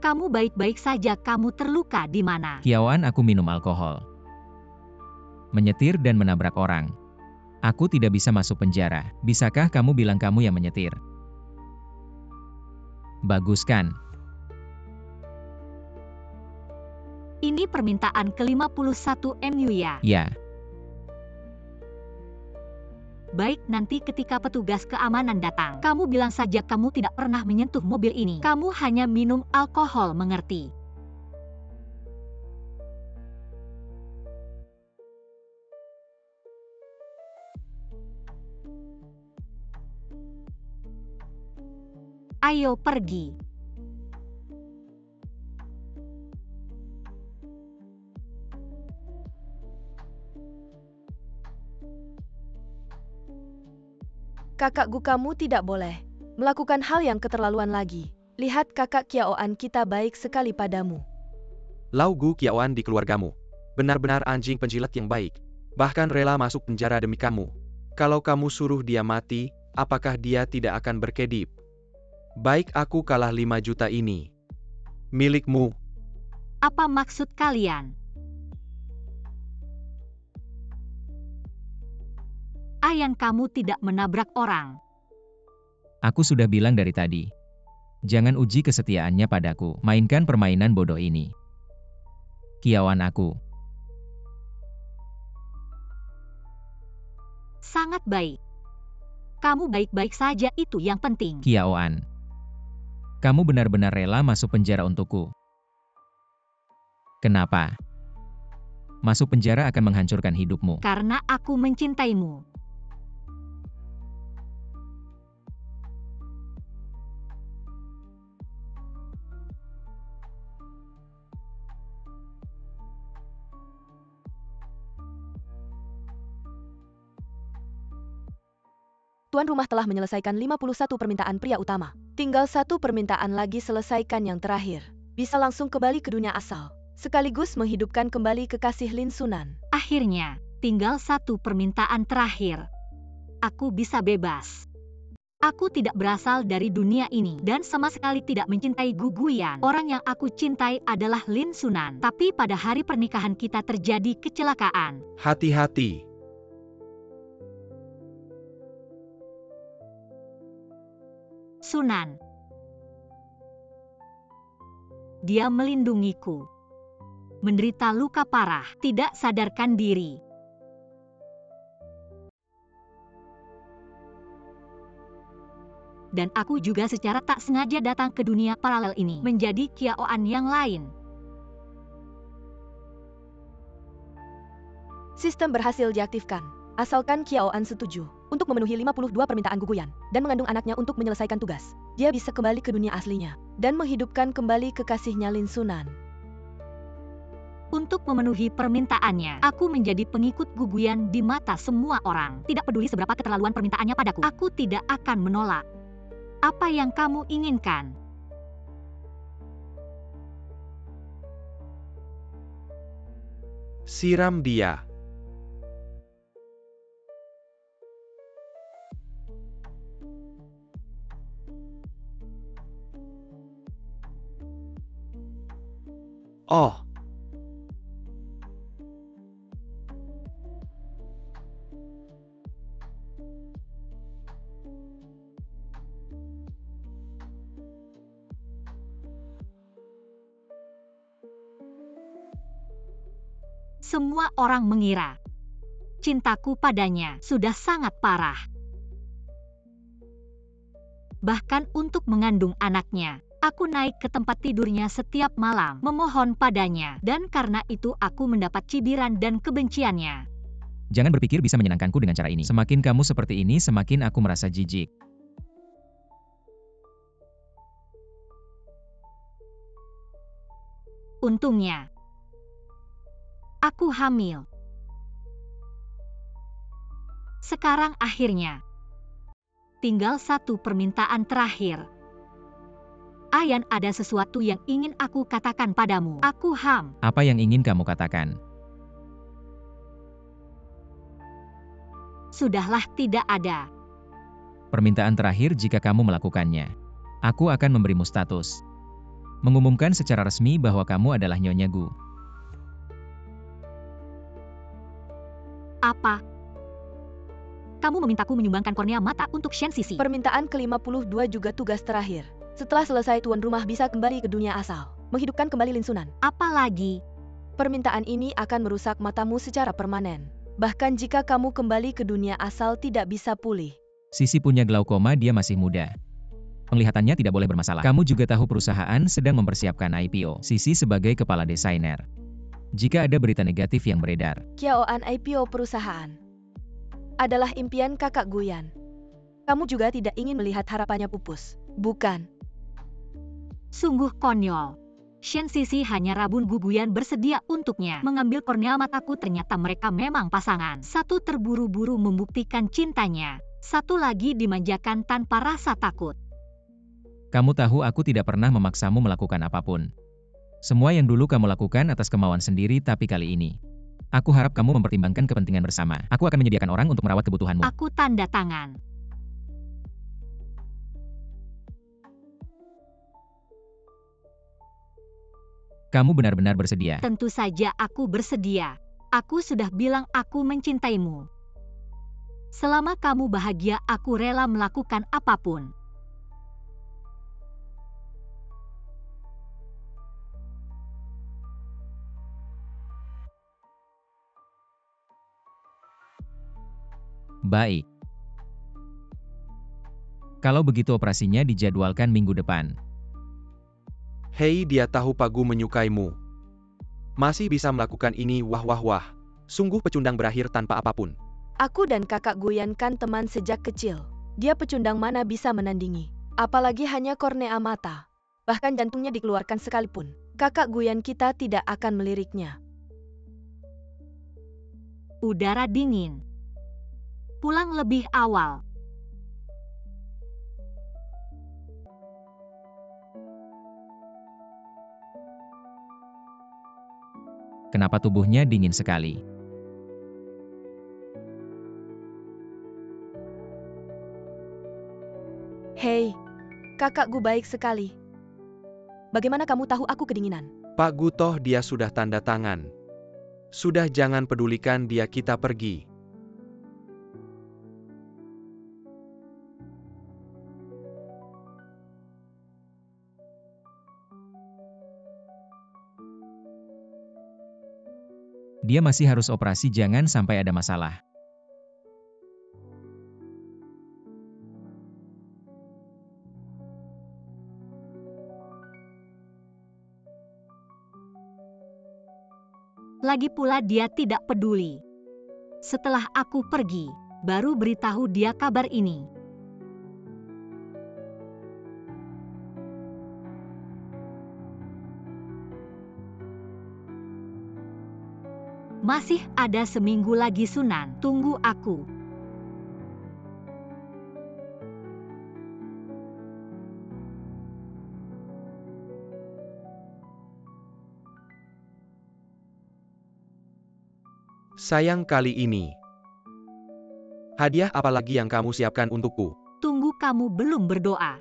Kamu baik-baik saja, kamu terluka di mana? Kiaoan, aku minum alkohol. Menyetir dan menabrak orang. Aku tidak bisa masuk penjara. Bisakah kamu bilang kamu yang menyetir? Bagus kan? Ini permintaan ke-51 MU ya? Ya. Baik, nanti ketika petugas keamanan datang, kamu bilang saja kamu tidak pernah menyentuh mobil ini. Kamu hanya minum alkohol, mengerti? Ayo pergi. Kakak kamu tidak boleh melakukan hal yang keterlaluan lagi. Lihat kakak Kiaoan kita baik sekali padamu. Lau Gu Kiaoan di keluargamu. Benar-benar anjing penjilat yang baik. Bahkan rela masuk penjara demi kamu. Kalau kamu suruh dia mati, apakah dia tidak akan berkedip? Baik, aku kalah 5 juta ini. Milikmu. Apa maksud kalian? Ayang, kamu tidak menabrak orang. Aku sudah bilang dari tadi. Jangan uji kesetiaannya padaku. Mainkan permainan bodoh ini. Kiaoan aku. Sangat baik. Kamu baik-baik saja, itu yang penting. Kiaoan. Kamu benar-benar rela masuk penjara untukku. Kenapa? Masuk penjara akan menghancurkan hidupmu. Karena aku mencintaimu. Tuan rumah telah menyelesaikan 51 permintaan pria utama. Tinggal 1 permintaan lagi, selesaikan yang terakhir. Bisa langsung kembali ke dunia asal. Sekaligus menghidupkan kembali kekasih Lin Sunan. Akhirnya, tinggal 1 permintaan terakhir. Aku bisa bebas. Aku tidak berasal dari dunia ini dan sama sekali tidak mencintai Gu Guyan. Orang yang aku cintai adalah Lin Sunan. Tapi pada hari pernikahan kita terjadi kecelakaan. Hati-hati. Sunan. Dia melindungiku. Menderita luka parah, tidak sadarkan diri. Dan aku juga secara tak sengaja datang ke dunia paralel ini, menjadi Kiaoan yang lain. Sistem berhasil diaktifkan. Asalkan Kiaoan setuju untuk memenuhi 52 permintaan Gu Guyan dan mengandung anaknya untuk menyelesaikan tugas, dia bisa kembali ke dunia aslinya dan menghidupkan kembali kekasihnya Lin Sunan. Untuk memenuhi permintaannya, aku menjadi pengikut Gu Guyan di mata semua orang. Tidak peduli seberapa keterlaluan permintaannya padaku, aku tidak akan menolak. Apa yang kamu inginkan? Siram dia. Oh. Semua orang mengira cintaku padanya sudah sangat parah. Bahkan untuk mengandung anaknya, aku naik ke tempat tidurnya setiap malam, memohon padanya, dan karena itu aku mendapat cibiran dan kebenciannya. Jangan berpikir bisa menyenangkanku dengan cara ini. Semakin kamu seperti ini, semakin aku merasa jijik. Untungnya, aku hamil. Sekarang akhirnya, tinggal 1 permintaan terakhir. Ayan, ada sesuatu yang ingin aku katakan padamu. Aku ham. Apa yang ingin kamu katakan? Sudahlah, tidak ada. Permintaan terakhir, jika kamu melakukannya, aku akan memberimu status. Mengumumkan secara resmi bahwa kamu adalah Nyonya Gu. Apa? Kamu memintaku menyumbangkan kornea mata untuk Shen Sisi. Permintaan ke-52 juga tugas terakhir. Setelah selesai tuan rumah bisa kembali ke dunia asal, menghidupkan kembali Lin Sunan. Apalagi, Permintaan ini akan merusak matamu secara permanen. Bahkan jika kamu kembali ke dunia asal tidak bisa pulih. Sisi punya glaukoma, dia masih muda. Penglihatannya tidak boleh bermasalah. Kamu juga tahu perusahaan sedang mempersiapkan IPO. Sisi sebagai kepala desainer. Jika ada berita negatif yang beredar, Kiaoan IPO perusahaan adalah impian kakak Guyan. Kamu juga tidak ingin melihat harapannya pupus, bukan? sungguh konyol. Shen Sisi hanya Rabun Guguyan bersedia untuknya mengambil kornea mataku. Ternyata mereka memang pasangan. Satu terburu-buru membuktikan cintanya, satu lagi dimanjakan tanpa rasa takut. kamu tahu aku tidak pernah memaksamu melakukan apapun. Semua yang dulu kamu lakukan atas kemauan sendiri, tapi kali ini, aku harap kamu mempertimbangkan kepentingan bersama. Aku akan menyediakan orang untuk merawat kebutuhanmu. Aku tanda tangan. Kamu benar-benar bersedia. Tentu saja aku bersedia. Aku sudah bilang aku mencintaimu. Selama kamu bahagia, aku rela melakukan apapun. Baik. Kalau begitu operasinya dijadwalkan minggu depan. Hei, dia tahu Pak Gu menyukaimu. Masih bisa melakukan ini, wah wah wah. Sungguh pecundang berakhir tanpa apapun. Aku dan kakak Guyan kan teman sejak kecil. Dia pecundang mana bisa menandingi. Apalagi hanya kornea mata. Bahkan jantungnya dikeluarkan sekalipun. Kakak Guyan kita tidak akan meliriknya. Udara dingin. Pulang lebih awal. Kenapa tubuhnya dingin sekali? Hei, kakak Gu baik sekali. Bagaimana kamu tahu aku kedinginan? Pak Gu toh dia sudah tanda tangan. Sudah, jangan pedulikan dia, kita pergi. Dia masih harus operasi, jangan sampai ada masalah. Lagi pula dia tidak peduli. Setelah aku pergi, baru beritahu dia kabar ini. Masih ada seminggu lagi Sunan, tunggu aku. Sayang, kali ini. Hadiah apa lagi yang kamu siapkan untukku? Tunggu, kamu belum berdoa.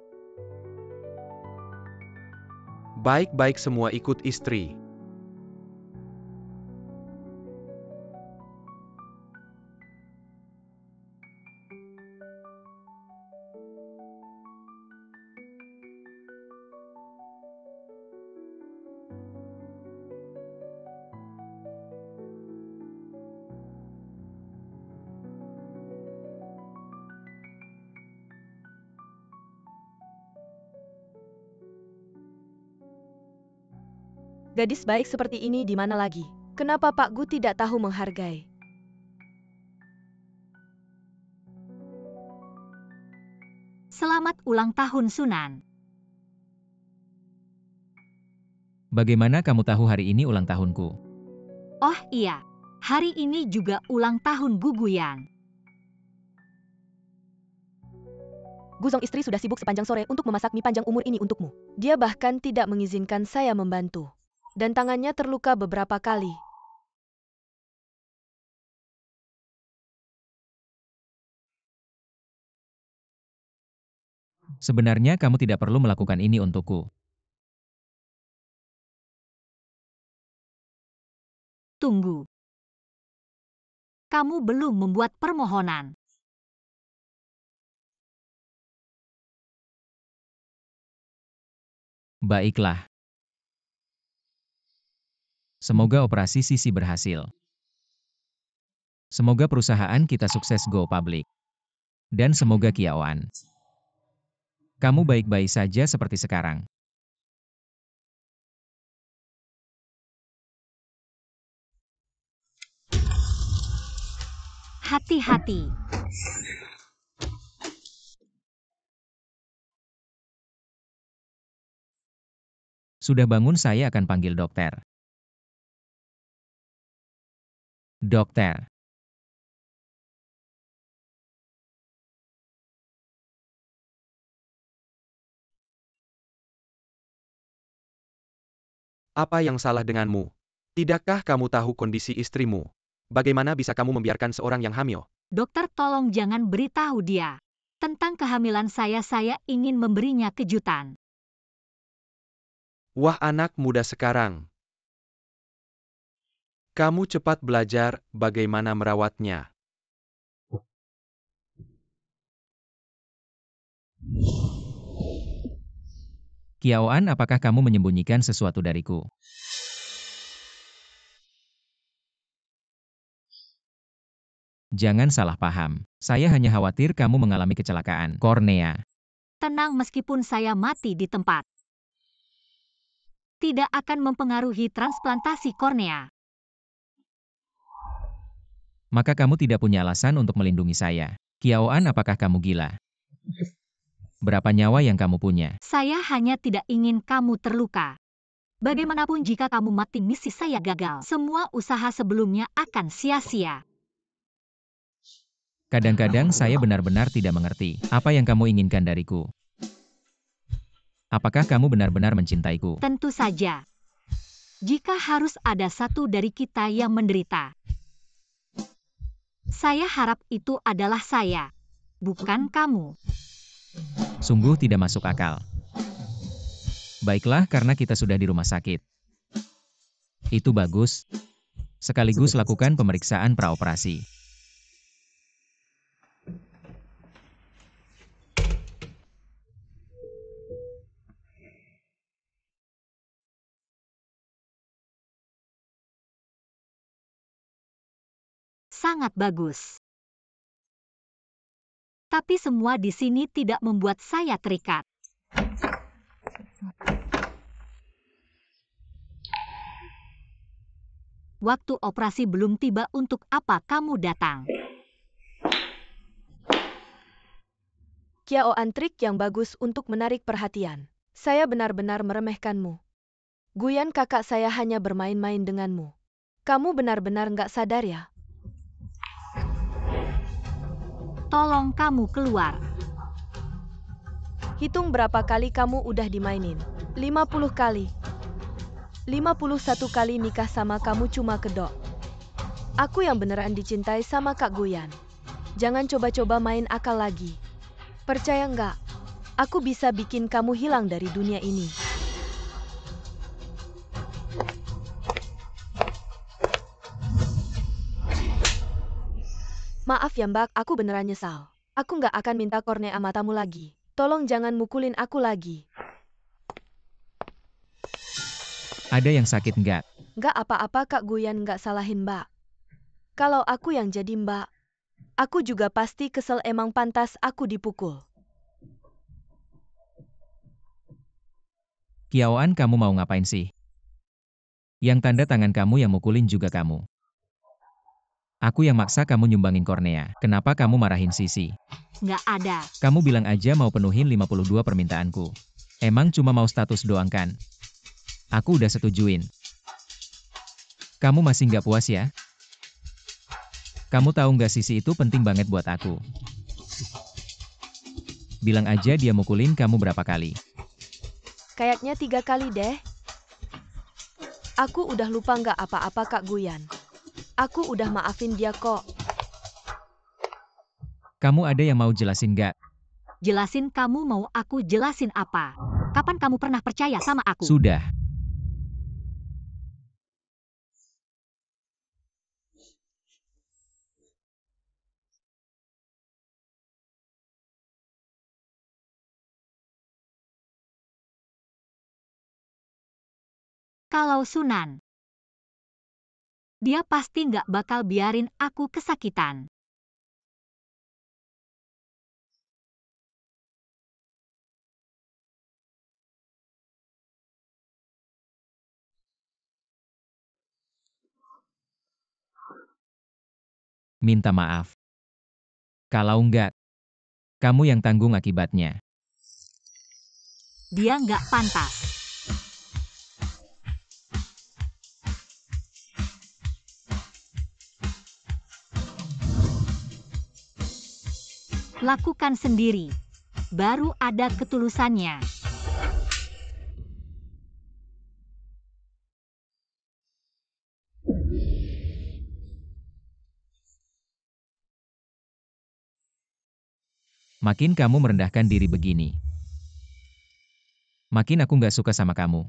Baik-baik, semua ikut istri. Gadis baik seperti ini di mana lagi? Kenapa Pak Gu tidak tahu menghargai? Selamat ulang tahun Sunan. Bagaimana kamu tahu hari ini ulang tahunku? Oh iya, hari ini juga ulang tahun Guguyan. Guzong istri sudah sibuk sepanjang sore untuk memasak mie panjang umur ini untukmu. Dia bahkan tidak mengizinkan saya membantu. Dan tangannya terluka beberapa kali. Sebenarnya kamu tidak perlu melakukan ini untukku. Tunggu. Kamu belum membuat permohonan. Baiklah. Semoga operasi Sisi berhasil. Semoga perusahaan kita sukses go public. Dan semoga Kiaoan, kamu baik-baik saja seperti sekarang. Hati-hati. Sudah bangun, saya akan panggil dokter. Dokter. Apa yang salah denganmu? Tidakkah kamu tahu kondisi istrimu? Bagaimana bisa kamu membiarkan seorang yang hamil? Dokter, tolong jangan beritahu dia. Tentang kehamilan saya ingin memberinya kejutan. Wah, anak muda sekarang. Kamu cepat belajar bagaimana merawatnya. Kiaoan, apakah kamu menyembunyikan sesuatu dariku? Jangan salah paham. Saya hanya khawatir kamu mengalami kecelakaan kornea. Tenang, meskipun saya mati di tempat, tidak akan mempengaruhi transplantasi kornea. Maka kamu tidak punya alasan untuk melindungi saya. Kiaoan, apakah kamu gila? Berapa nyawa yang kamu punya? Saya hanya tidak ingin kamu terluka. Bagaimanapun jika kamu mati, misi saya gagal. Semua usaha sebelumnya akan sia-sia. Kadang-kadang saya benar-benar tidak mengerti apa yang kamu inginkan dariku. Apakah kamu benar-benar mencintaiku? Tentu saja. Jika harus ada satu dari kita yang menderita, saya harap itu adalah saya, bukan kamu. Sungguh tidak masuk akal. Baiklah, karena kita sudah di rumah sakit. Itu bagus. Sekaligus lakukan pemeriksaan praoperasi. Sangat bagus. Tapi semua di sini tidak membuat saya terikat. Waktu operasi belum tiba, untuk apa kamu datang? Kiaoan, trik yang bagus untuk menarik perhatian. Saya benar-benar meremehkanmu. Guyan, kakak saya hanya bermain-main denganmu. Kamu benar-benar nggak sadar ya? Tolong kamu keluar. Hitung berapa kali kamu udah dimainin. 50 kali. 51 kali nikah sama kamu cuma kedok. Aku yang beneran dicintai sama Kak Guyan. Jangan coba-coba main akal lagi. Percaya nggak? Aku bisa bikin kamu hilang dari dunia ini. Maaf ya Mbak, aku beneran nyesal. Aku nggak akan minta kornea matamu lagi. Tolong jangan mukulin aku lagi. Ada yang sakit nggak? Nggak apa-apa, Kak Guyan, nggak salahin Mbak. Kalau aku yang jadi Mbak, aku juga pasti kesel, emang pantas aku dipukul. Kiaoan, kamu mau ngapain sih? Yang tanda tangan kamu yang mukulin juga kamu. Aku yang maksa kamu nyumbangin kornea. Kenapa kamu marahin Sisi? Nggak ada. Kamu bilang aja mau penuhin 52 permintaanku. Emang cuma mau status doang kan? Aku udah setujuin. Kamu masih nggak puas ya? Kamu tahu nggak, Sisi itu penting banget buat aku. Bilang aja dia mukulin kamu berapa kali. Kayaknya 3 kali deh. Aku udah lupa, nggak apa-apa Kak Guyan. Aku udah maafin dia kok. Kamu ada yang mau jelasin nggak? Jelasin, kamu mau aku jelasin apa? Kapan kamu pernah percaya sama aku? Sudah. Kalau Sunan, dia pasti nggak bakal biarin aku kesakitan. Minta maaf. Kalau enggak, kamu yang tanggung akibatnya. Dia nggak pantas. Lakukan sendiri. Baru ada ketulusannya. Makin kamu merendahkan diri begini, makin aku nggak suka sama kamu.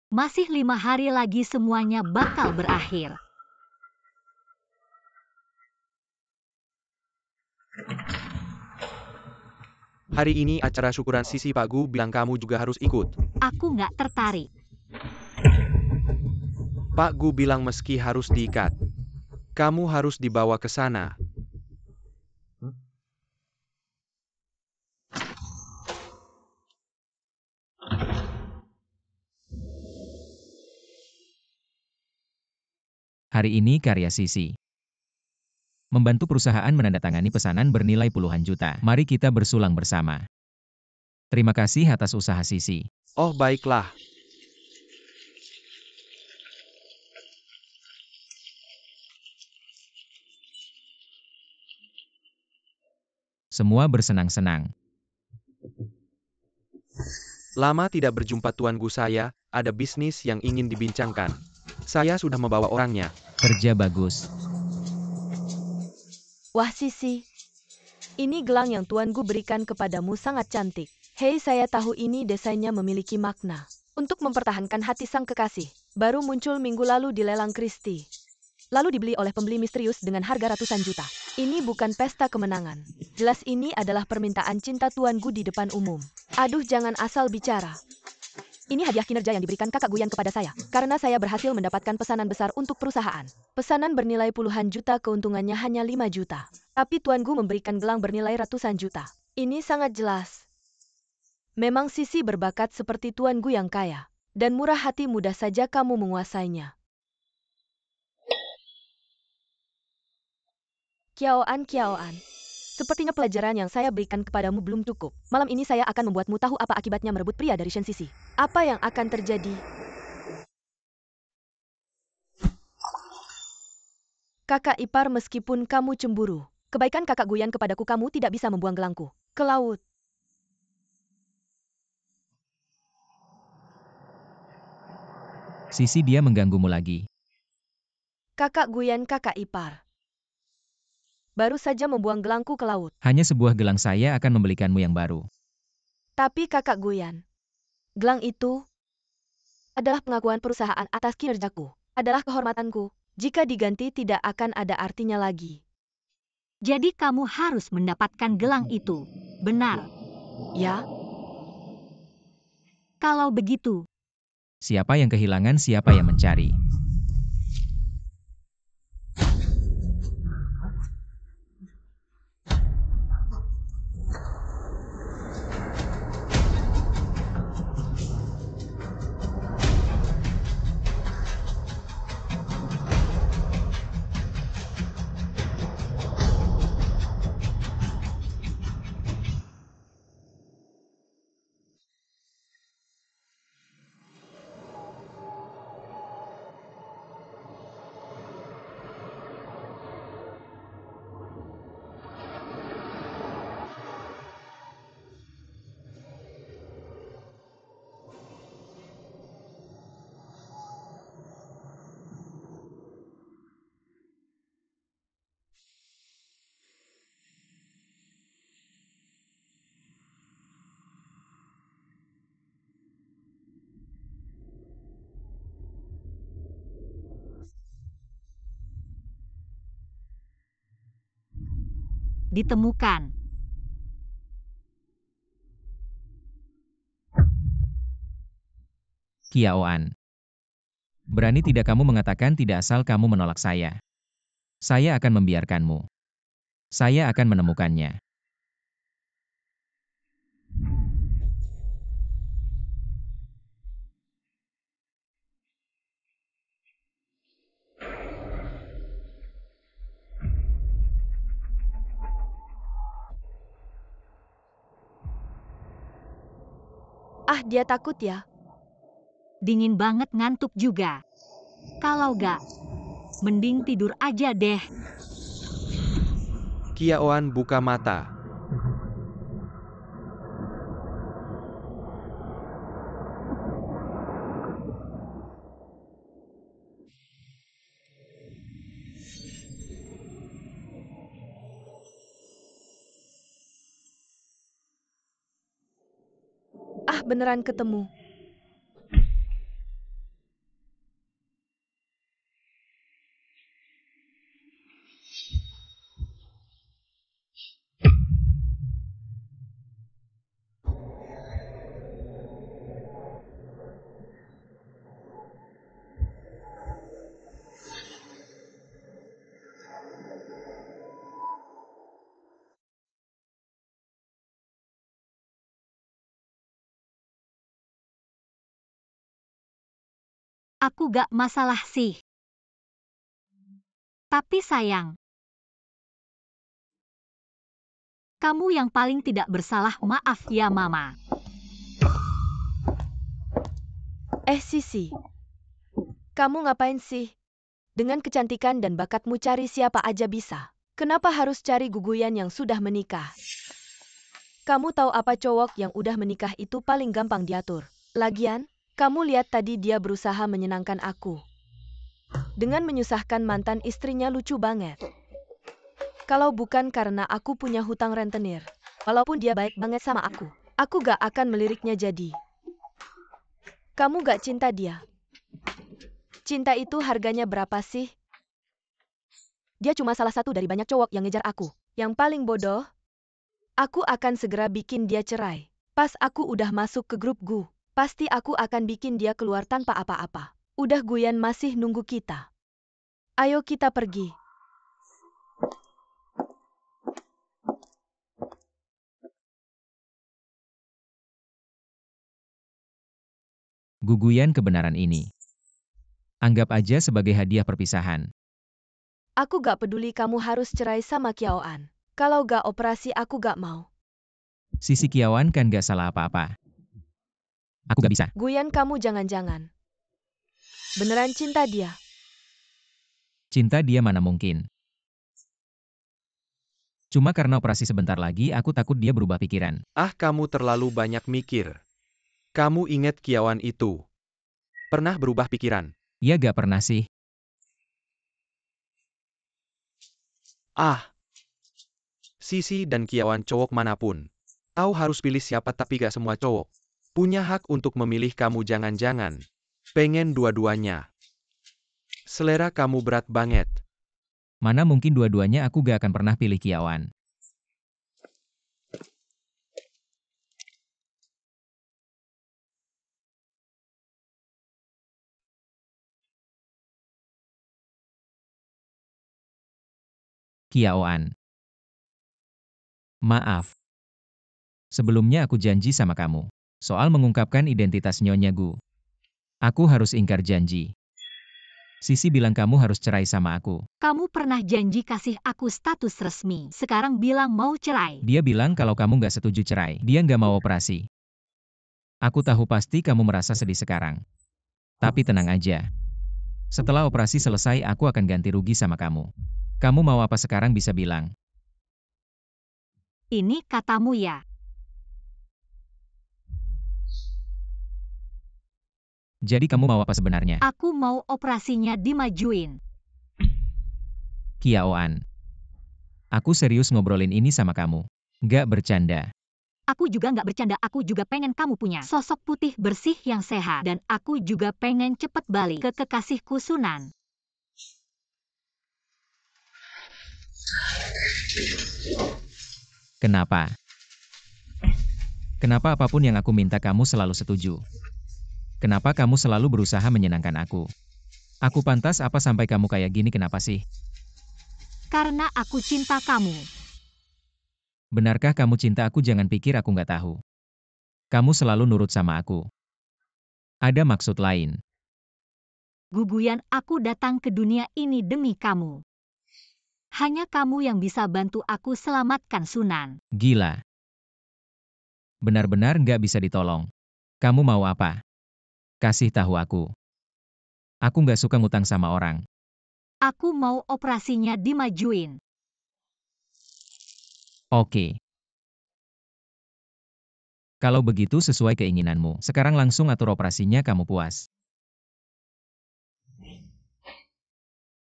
Masih 5 hari lagi semuanya bakal berakhir. Hari ini acara syukuran Sisi, Pak Gu bilang kamu juga harus ikut. Aku nggak tertarik. Pak Gu bilang meski harus diikat, kamu harus dibawa ke sana. Hari ini karya Sisi membantu perusahaan menandatangani pesanan bernilai puluhan juta. Mari kita bersulang bersama. Terima kasih atas usaha Sisi. Oh baiklah. Semua bersenang-senang. Lama tidak berjumpa Tuan Gu, saya ada bisnis yang ingin dibincangkan. Saya sudah membawa orangnya. Kerja bagus. Wah Sisi, ini gelang yang Tuan Gu berikan kepadamu sangat cantik. Hei, saya tahu ini desainnya memiliki makna. Untuk mempertahankan hati sang kekasih, baru muncul minggu lalu di lelang Christie. Lalu dibeli oleh pembeli misterius dengan harga ratusan juta. Ini bukan pesta kemenangan. Jelas ini adalah permintaan cinta Tuan Gu di depan umum. Aduh, jangan asal bicara. Ini hadiah kinerja yang diberikan kakak Guyan kepada saya, karena saya berhasil mendapatkan pesanan besar untuk perusahaan. Pesanan bernilai puluhan juta, keuntungannya hanya 5 juta. Tapi Tuan Gu memberikan gelang bernilai ratusan juta. Ini sangat jelas. Memang Sisi berbakat seperti Tuan Gu yang kaya. Dan murah hati, mudah saja kamu menguasainya. Kiaoan, sepertinya pelajaran yang saya berikan kepadamu belum cukup. Malam ini saya akan membuatmu tahu apa akibatnya merebut pria dari Shen Sisi. Apa yang akan terjadi? Kakak ipar, meskipun kamu cemburu, kebaikan kakak Guyan kepadaku, kamu tidak bisa membuang gelangku ke laut. Sisi, dia mengganggumu lagi. Kakak Guyan, kakak ipar. Baru saja membuang gelangku ke laut. Hanya sebuah gelang, saya akan membelikanmu yang baru. Tapi kakak Guyan, gelang itu adalah pengakuan perusahaan atas kinerjaku. Adalah kehormatanku. Jika diganti tidak akan ada artinya lagi. Jadi kamu harus mendapatkan gelang itu. Benar. Ya? Kalau begitu, Siapa yang kehilangan, siapa yang mencari. ditemukan. Qiaoan. Berani tidak kamu mengatakan tidak asal kamu menolak saya. Saya akan membiarkanmu. Saya akan menemukannya. Ah, dia takut ya. Dingin banget, ngantuk juga. Kalau gak, mending tidur aja deh. Qiaoan buka mata. Ah, beneran ketemu. Aku gak masalah sih. Tapi sayang, kamu yang paling tidak bersalah, maaf ya Mama. Sisi. Kamu ngapain sih? Dengan kecantikan dan bakatmu cari siapa aja bisa. Kenapa harus cari guguyan yang sudah menikah? Kamu tahu apa, cowok yang udah menikah itu paling gampang diatur. Lagian, kamu lihat tadi dia berusaha menyenangkan aku. Dengan menyusahkan mantan istrinya, lucu banget. Kalau bukan karena aku punya hutang rentenir, walaupun dia baik banget sama aku gak akan meliriknya jadi. Kamu gak cinta dia? Cinta itu harganya berapa sih? Dia cuma salah satu dari banyak cowok yang ngejar aku. Yang paling bodoh, aku akan segera bikin dia cerai. Pas aku udah masuk ke grup Gu, pasti aku akan bikin dia keluar tanpa apa-apa. Udah, Guyan masih nunggu kita. Ayo kita pergi. Guguyan kebenaran ini. Anggap aja sebagai hadiah perpisahan. Aku gak peduli kamu harus cerai sama Qiaoan. Kalau gak operasi aku gak mau. Sisi Qiaoan kan gak salah apa-apa. Aku gak bisa. Guyan, kamu jangan-jangan beneran cinta dia? Cinta dia mana mungkin. Cuma karena operasi sebentar lagi aku takut dia berubah pikiran. Ah, kamu terlalu banyak mikir. Kamu ingat Qiaoan itu pernah berubah pikiran? Ya gak pernah sih. Ah, Sisi dan Qiaoan cowok manapun. Tahu harus pilih siapa, tapi gak semua cowok punya hak untuk memilih kamu. Jangan-jangan pengen dua-duanya. Selera kamu berat banget. Mana mungkin dua-duanya, aku gak akan pernah pilih Qiaoan. Qiaoan. Maaf. Sebelumnya aku janji sama kamu. Soal mengungkapkan identitas Nyonya Gu. Aku harus ingkar janji. Sisi bilang kamu harus cerai sama aku. Kamu pernah janji kasih aku status resmi. Sekarang bilang mau cerai. Dia bilang kalau kamu gak setuju cerai, dia gak mau operasi. Aku tahu pasti kamu merasa sedih sekarang. Tapi tenang aja. Setelah operasi selesai aku akan ganti rugi sama kamu. Kamu mau apa sekarang bisa bilang. Ini katamu ya. Jadi kamu mau apa sebenarnya? Aku mau operasinya dimajuin. Qiaoan. Aku serius ngobrolin ini sama kamu. Gak bercanda. Aku juga nggak bercanda, aku juga pengen kamu punya sosok putih bersih yang sehat. Dan aku juga pengen cepet balik ke kekasihku Sunan. Kenapa? Kenapa apapun yang aku minta kamu selalu setuju? Kenapa kamu selalu berusaha menyenangkan aku? Aku pantas apa sampai kamu kayak gini, kenapa sih? Karena aku cinta kamu. Benarkah kamu cinta aku? Jangan pikir aku nggak tahu. Kamu selalu nurut sama aku. Ada maksud lain. Guguyan, aku datang ke dunia ini demi kamu. Hanya kamu yang bisa bantu aku selamatkan Sunan. Gila. Benar-benar nggak bisa ditolong. Kamu mau apa? Kasih tahu aku. Aku nggak suka ngutang sama orang. Aku mau operasinya dimajuin. Oke. Kalau begitu sesuai keinginanmu. Sekarang langsung atur operasinya, kamu puas.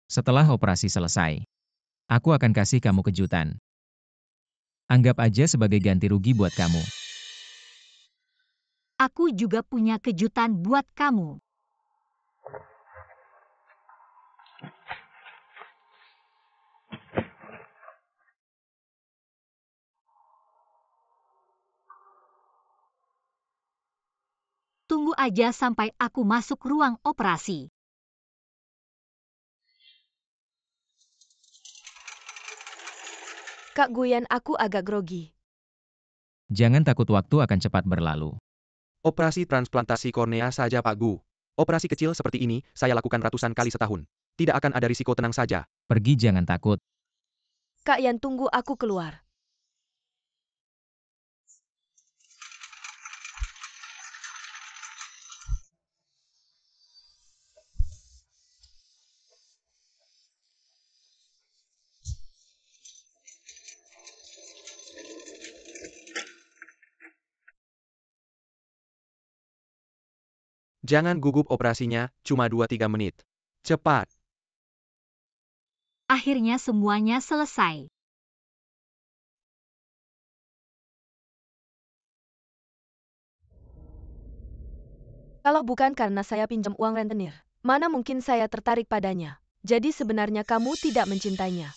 Setelah operasi selesai, aku akan kasih kamu kejutan. Anggap aja sebagai ganti rugi buat kamu. Aku juga punya kejutan buat kamu. Tunggu aja sampai aku masuk ruang operasi. Kak Guyan, aku agak grogi. Jangan takut, waktu akan cepat berlalu. Operasi transplantasi kornea saja Pak Gu. Operasi kecil seperti ini, saya lakukan ratusan kali setahun. Tidak akan ada risiko, tenang saja. Pergi, jangan takut. Kak Yan, tunggu aku keluar. Jangan gugup, operasinya cuma 2-3 menit. Cepat. Akhirnya semuanya selesai. Kalau bukan karena saya pinjam uang rentenir, mana mungkin saya tertarik padanya. Jadi sebenarnya kamu tidak mencintainya.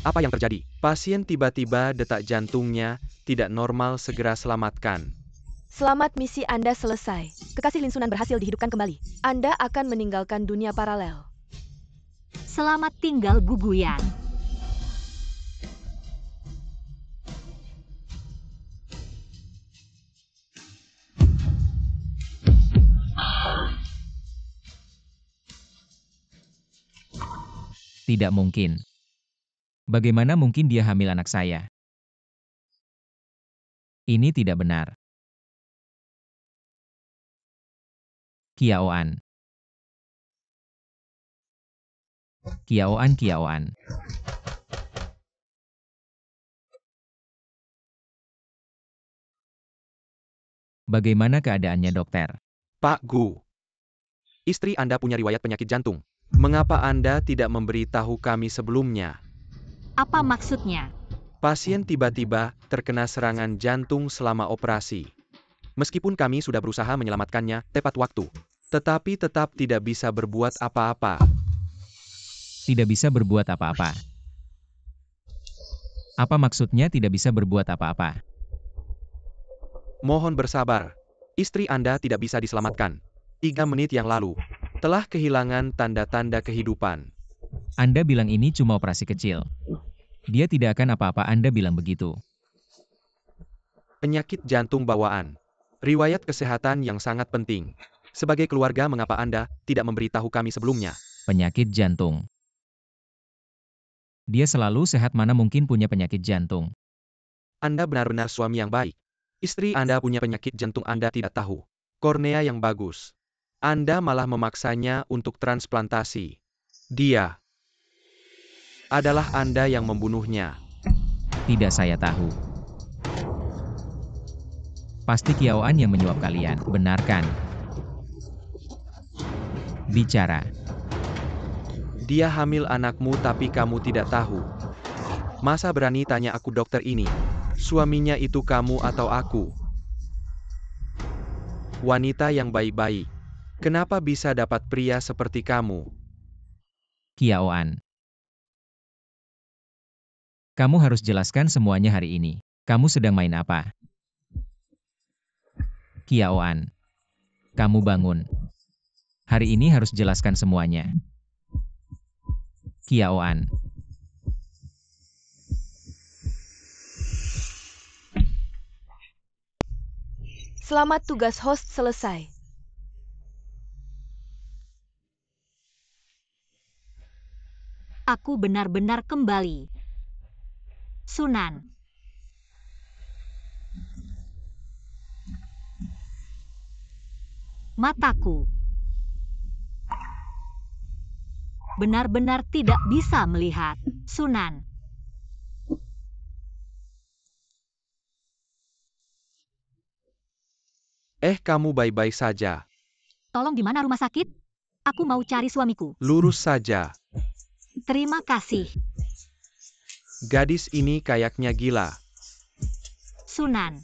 Apa yang terjadi? Pasien tiba-tiba detak jantungnya tidak normal, segera selamatkan. Selamat, misi Anda selesai. Kekasih Lin Sunan berhasil dihidupkan kembali. Anda akan meninggalkan dunia paralel. Selamat tinggal Guguyan. Tidak mungkin. Bagaimana mungkin dia hamil anak saya? Ini tidak benar. Kiaoan. Kiaoan, Kiaoan. Bagaimana keadaannya, dokter? Pak Gu, istri Anda punya riwayat penyakit jantung. Mengapa Anda tidak memberitahu kami sebelumnya? Apa maksudnya? Pasien tiba-tiba terkena serangan jantung selama operasi. Meskipun kami sudah berusaha menyelamatkannya tepat waktu, tetapi tetap tidak bisa berbuat apa-apa. Tidak bisa berbuat apa-apa. Apa maksudnya tidak bisa berbuat apa-apa? Mohon bersabar. Istri Anda tidak bisa diselamatkan. 3 menit yang lalu, telah kehilangan tanda-tanda kehidupan. Anda bilang ini cuma operasi kecil. Dia tidak akan apa-apa, Anda bilang begitu. Penyakit jantung bawaan. Riwayat kesehatan yang sangat penting. Sebagai keluarga, mengapa Anda tidak memberitahu kami sebelumnya? Penyakit jantung. Dia selalu sehat, mana mungkin punya penyakit jantung. Anda benar-benar suami yang baik. Istri Anda punya penyakit jantung, Anda tidak tahu. Kornea yang bagus. Anda malah memaksanya untuk transplantasi. Dia adalah Anda yang membunuhnya. Tidak, saya tahu. Pasti Kiaoan yang menyuap kalian, benar kan? Bicara. Dia hamil anakmu tapi kamu tidak tahu. Masa berani tanya aku, dokter ini? Suaminya itu kamu atau aku? Wanita yang baik-baik. Kenapa bisa dapat pria seperti kamu? Kiaoan. Kamu harus jelaskan semuanya hari ini. Kamu sedang main apa? Kiaoan. Kamu bangun. Hari ini harus jelaskan semuanya. Kiaoan. Selamat tugas host selesai. Aku benar-benar kembali. Sunan. Mataku benar-benar tidak bisa melihat. Sunan. Kamu baik-baik saja. Tolong di mana rumah sakit? Aku mau cari suamiku. Lurus saja. Terima kasih. Gadis ini kayaknya gila. Sunan.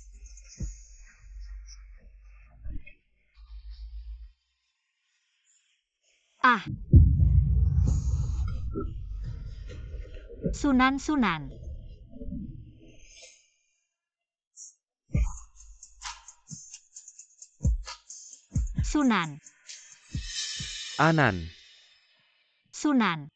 Ah. Sunan. Sunan. Anan. Sunan.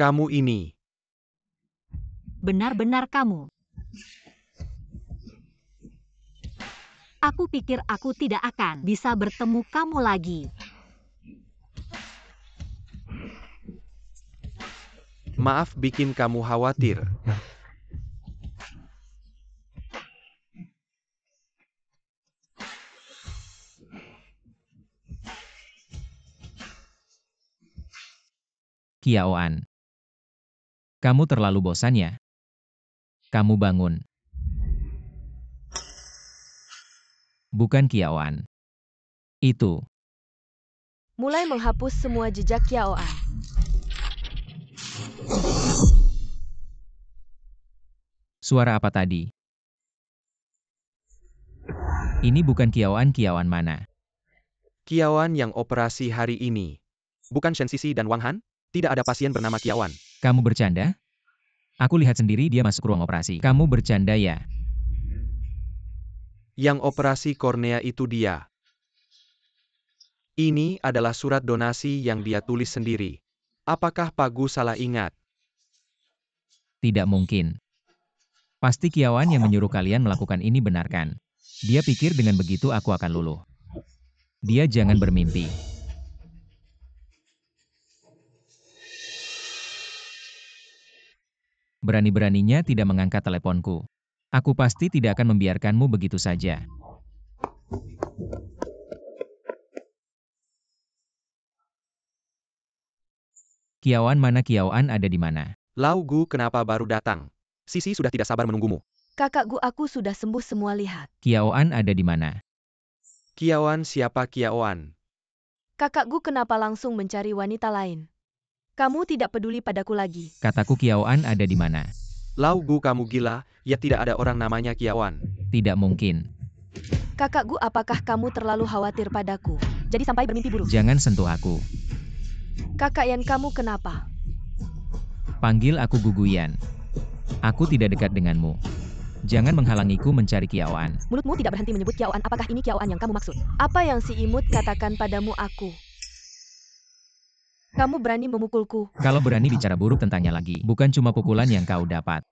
Kamu ini. Benar-benar kamu. Aku pikir aku tidak akan bisa bertemu kamu lagi. Maaf bikin kamu khawatir. Kiaoan. Kamu terlalu bosan ya? Kamu bangun. Bukan Kiaoan. Itu. Mulai menghapus semua jejak Kiaoan. Suara apa tadi? Ini bukan Kiaoan mana? Kiawan yang operasi hari ini. Bukan Shen Sisi dan Wang Han? Tidak ada pasien bernama Kiawan. Kamu bercanda? Aku lihat sendiri dia masuk ruang operasi. Kamu bercanda ya? Yang operasi kornea itu dia. Ini adalah surat donasi yang dia tulis sendiri. Apakah Pak Gu salah ingat? Tidak mungkin. Pasti Kiaoan yang menyuruh kalian melakukan ini benar kan? Dia pikir dengan begitu aku akan luluh. Dia jangan bermimpi. Berani-beraninya tidak mengangkat teleponku. Aku pasti tidak akan membiarkanmu begitu saja. Kiaoan mana? Kiaoan ada di mana? Lau Gu kenapa baru datang? Sisi sudah tidak sabar menunggumu. Kakak Gu, aku sudah sembuh semua, lihat. Kiaoan ada di mana? Kiawan siapa Kiawan? Kakak Gu kenapa langsung mencari wanita lain? Kamu tidak peduli padaku lagi. Kataku Kiaoan ada di mana? Lau Gu kamu gila, ya tidak ada orang namanya Kiawan. Tidak mungkin. Kakak Gu, apakah kamu terlalu khawatir padaku? Jadi sampai bermimpi buruk. Jangan sentuh aku. Kakak Yan, kamu kenapa? Panggil aku Guguyan. Aku tidak dekat denganmu. Jangan menghalangiku mencari Kiaoan. Mulutmu tidak berhenti menyebut Kiaoan. Apakah ini Kiaoan yang kamu maksud? Apa yang si imut katakan padamu aku? Kamu berani memukulku. Kalau berani bicara buruk tentangnya lagi, bukan cuma pukulan yang kau dapat.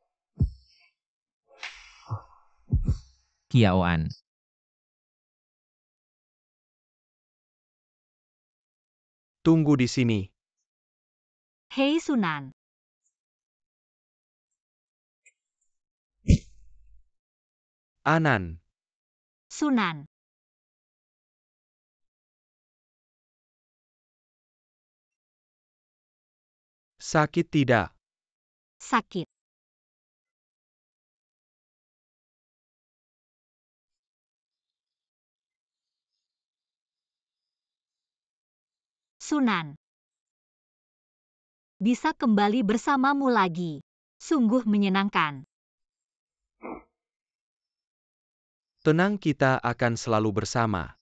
Kiaoan. Tunggu di sini. Hei Sunan. Anan. Sunan. Sakit tidak? Sakit. Sunan. Bisa kembali bersamamu lagi. Sungguh menyenangkan. Tenang, kita akan selalu bersama.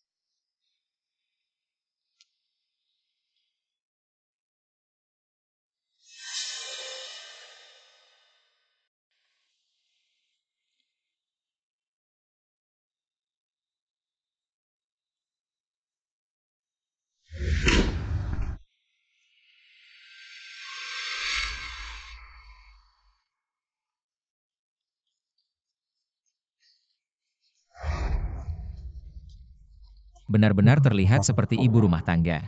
Benar-benar terlihat seperti ibu rumah tangga.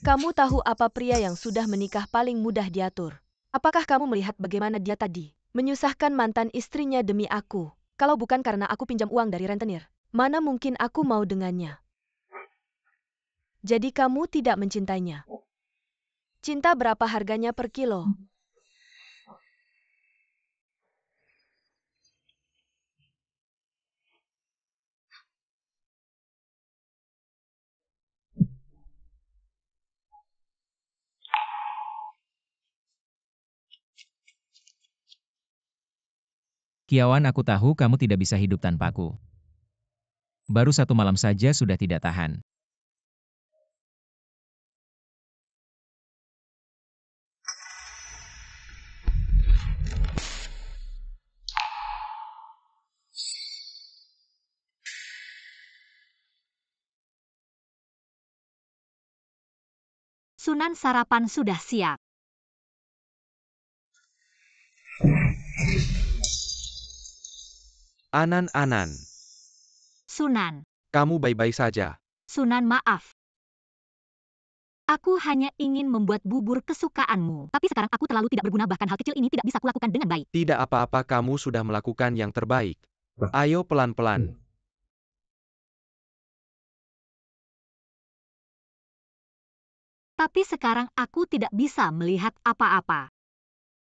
Kamu tahu apa pria yang sudah menikah paling mudah diatur? Apakah kamu melihat bagaimana dia tadi menyusahkan mantan istrinya demi aku? Kalau bukan karena aku pinjam uang dari rentenir, mana mungkin aku mau dengannya? Jadi kamu tidak mencintainya. Cinta berapa harganya per kilo? Kiawan, aku tahu kamu tidak bisa hidup tanpaku. Baru 1 malam saja sudah tidak tahan. Sunan, sarapan sudah siap. Anan. Sunan. Kamu baik-baik saja. Sunan, maaf. Aku hanya ingin membuat bubur kesukaanmu. Tapi sekarang aku terlalu tidak berguna, bahkan hal kecil ini tidak bisa kulakukan dengan baik. Tidak apa-apa, kamu sudah melakukan yang terbaik. Ayo pelan-pelan. Tapi sekarang aku tidak bisa melihat apa-apa.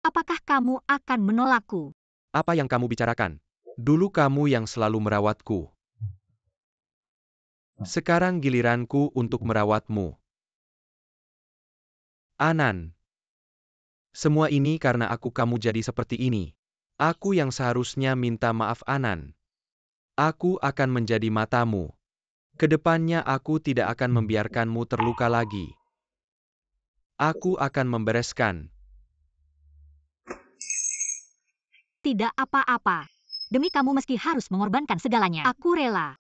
Apakah kamu akan menolakku? Apa yang kamu bicarakan? Dulu kamu yang selalu merawatku. Sekarang giliranku untuk merawatmu. Anan. Semua ini karena kamu jadi seperti ini. Aku yang seharusnya minta maaf, Anan. Aku akan menjadi matamu. Kedepannya aku tidak akan membiarkanmu terluka lagi. Aku akan membereskan. Tidak apa-apa. Demi kamu meski harus mengorbankan segalanya, aku rela.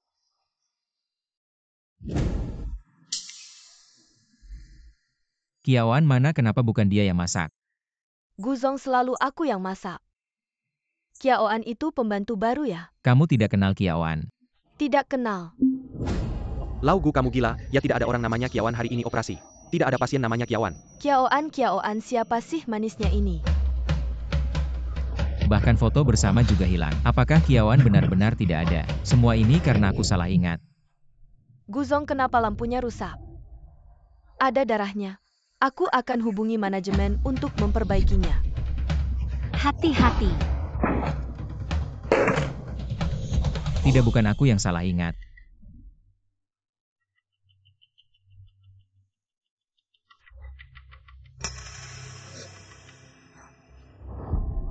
Kiawan, mana kenapa bukan dia yang masak? Guzong, selalu aku yang masak. Kiaoan itu pembantu baru ya? Kamu tidak kenal Kiawan. Tidak kenal. Laugu, kamu gila, ya tidak ada orang namanya Kiawan hari ini operasi. Tidak ada pasien namanya Kiawan. Kiaoan, siapa sih manisnya ini? Bahkan foto bersama juga hilang. Apakah Kiawan benar-benar tidak ada? Semua ini karena aku salah ingat. Guzong, kenapa lampunya rusak? Ada darahnya. Aku akan hubungi manajemen untuk memperbaikinya. Hati-hati. Tidak, bukan aku yang salah ingat.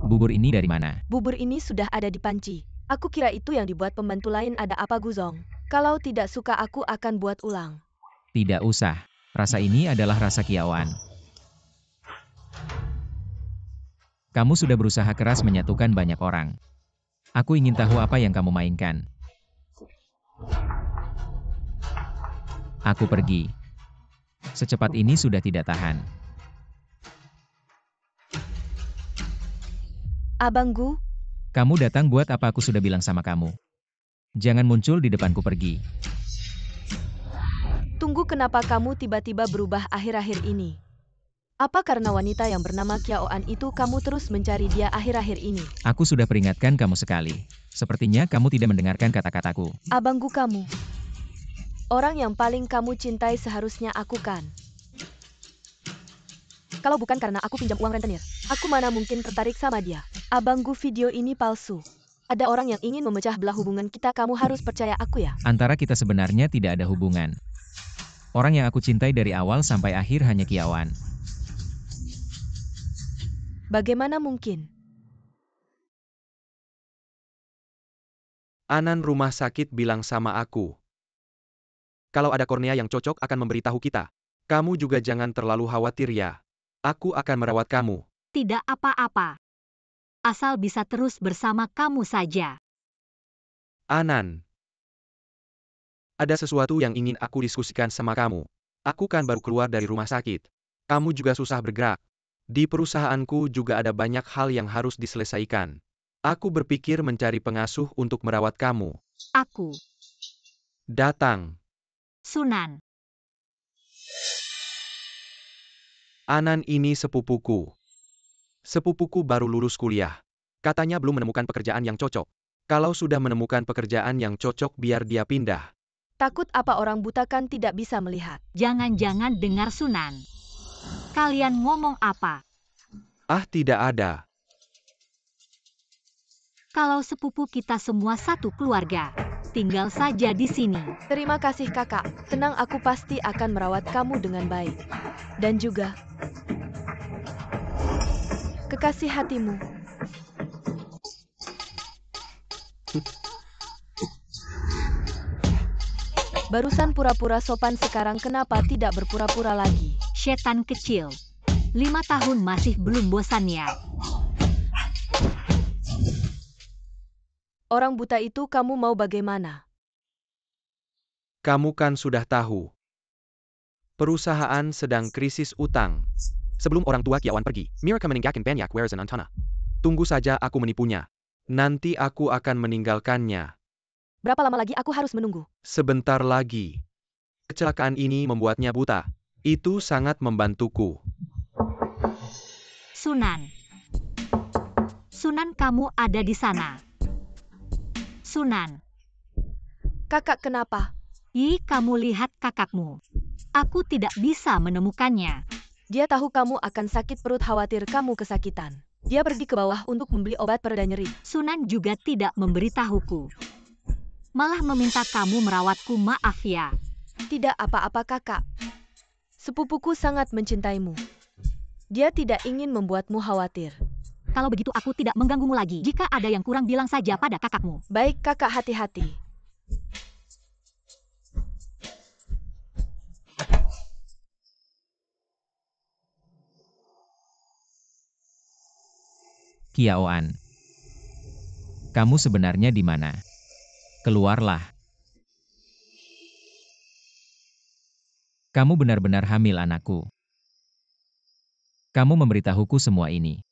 Bubur ini dari mana? Bubur ini sudah ada di panci. Aku kira itu yang dibuat pembantu lain. Ada apa, Guzong? Kalau tidak suka aku akan buat ulang. Tidak usah. Rasa ini adalah rasa Kiawan. Kamu sudah berusaha keras menyatukan banyak orang. Aku ingin tahu apa yang kamu mainkan. Aku pergi. Secepat ini sudah tidak tahan. Abang Gu, Kamu datang buat apa? Aku sudah bilang sama kamu. Jangan muncul di depanku, pergi. tunggu Tunggu, kenapa kamu tiba-tiba berubah akhir-akhir ini? Apa karena wanita yang bernama Kiaoan itu kamu terus mencari dia akhir-akhir ini? Aku sudah peringatkan kamu sekali. Sepertinya kamu tidak mendengarkan kata-kataku. Abangku kamu. Orang yang paling kamu cintai seharusnya aku kan? Kalau bukan karena aku pinjam uang rentenir, aku mana mungkin tertarik sama dia. Abangku, video ini palsu. Ada orang yang ingin memecah belah hubungan kita, kamu harus percaya aku ya. Antara kita sebenarnya tidak ada hubungan. Orang yang aku cintai dari awal sampai akhir hanya Kiaoan. Bagaimana mungkin? Anan rumah sakit bilang sama aku. Kalau ada kornea yang cocok akan memberitahu kita. Kamu juga jangan terlalu khawatir ya. Aku akan merawat kamu. Tidak apa-apa. Asal bisa terus bersama kamu saja. Anan. Ada sesuatu yang ingin aku diskusikan sama kamu. Aku kan baru keluar dari rumah sakit. Kamu juga susah bergerak. Di perusahaanku juga ada banyak hal yang harus diselesaikan. Aku berpikir mencari pengasuh untuk merawat kamu. Aku, Datang. Sunan. Anan ini sepupuku. Sepupuku baru lulus kuliah. Katanya belum menemukan pekerjaan yang cocok. Kalau sudah menemukan pekerjaan yang cocok biar dia pindah. Takut apa orang buta kan tidak bisa melihat? Jangan-jangan dengar Sunan. Kalian ngomong apa? Ah, tidak ada. Kalau sepupu kita semua satu keluarga, tinggal saja di sini. Terima kasih kakak, tenang, aku pasti akan merawat kamu dengan baik. Dan juga kekasih hatimu. Barusan pura-pura sopan, sekarang kenapa tidak berpura-pura lagi? Setan kecil. 5 tahun masih belum bosan ya? Orang buta itu kamu mau bagaimana? Kamu kan sudah tahu. Perusahaan sedang krisis utang. Sebelum orang tua Kiaoan pergi, mereka meninggalkan banyak warisan tanah. Tunggu saja aku menipunya. Nanti aku akan meninggalkannya. Berapa lama lagi aku harus menunggu? Sebentar lagi. Kecelakaan ini membuatnya buta. Itu sangat membantuku. Sunan. Sunan, kamu ada di sana. Sunan. Kakak, kenapa? Ih, kamu lihat kakakmu. Aku tidak bisa menemukannya. Dia tahu kamu akan sakit perut, khawatir kamu kesakitan. Dia pergi ke bawah untuk membeli obat pereda nyeri. Sunan juga tidak memberitahuku. Malah meminta kamu merawatku, maaf ya. Tidak apa-apa kakak. Sepupuku sangat mencintaimu. Dia tidak ingin membuatmu khawatir. Kalau begitu aku tidak mengganggumu lagi. Jika ada yang kurang bilang saja pada kakakmu. Baik kakak, hati-hati. Kiaoan. Kamu sebenarnya di mana? Keluarlah. Kamu benar-benar hamil, anakku. Kamu memberitahuku semua ini.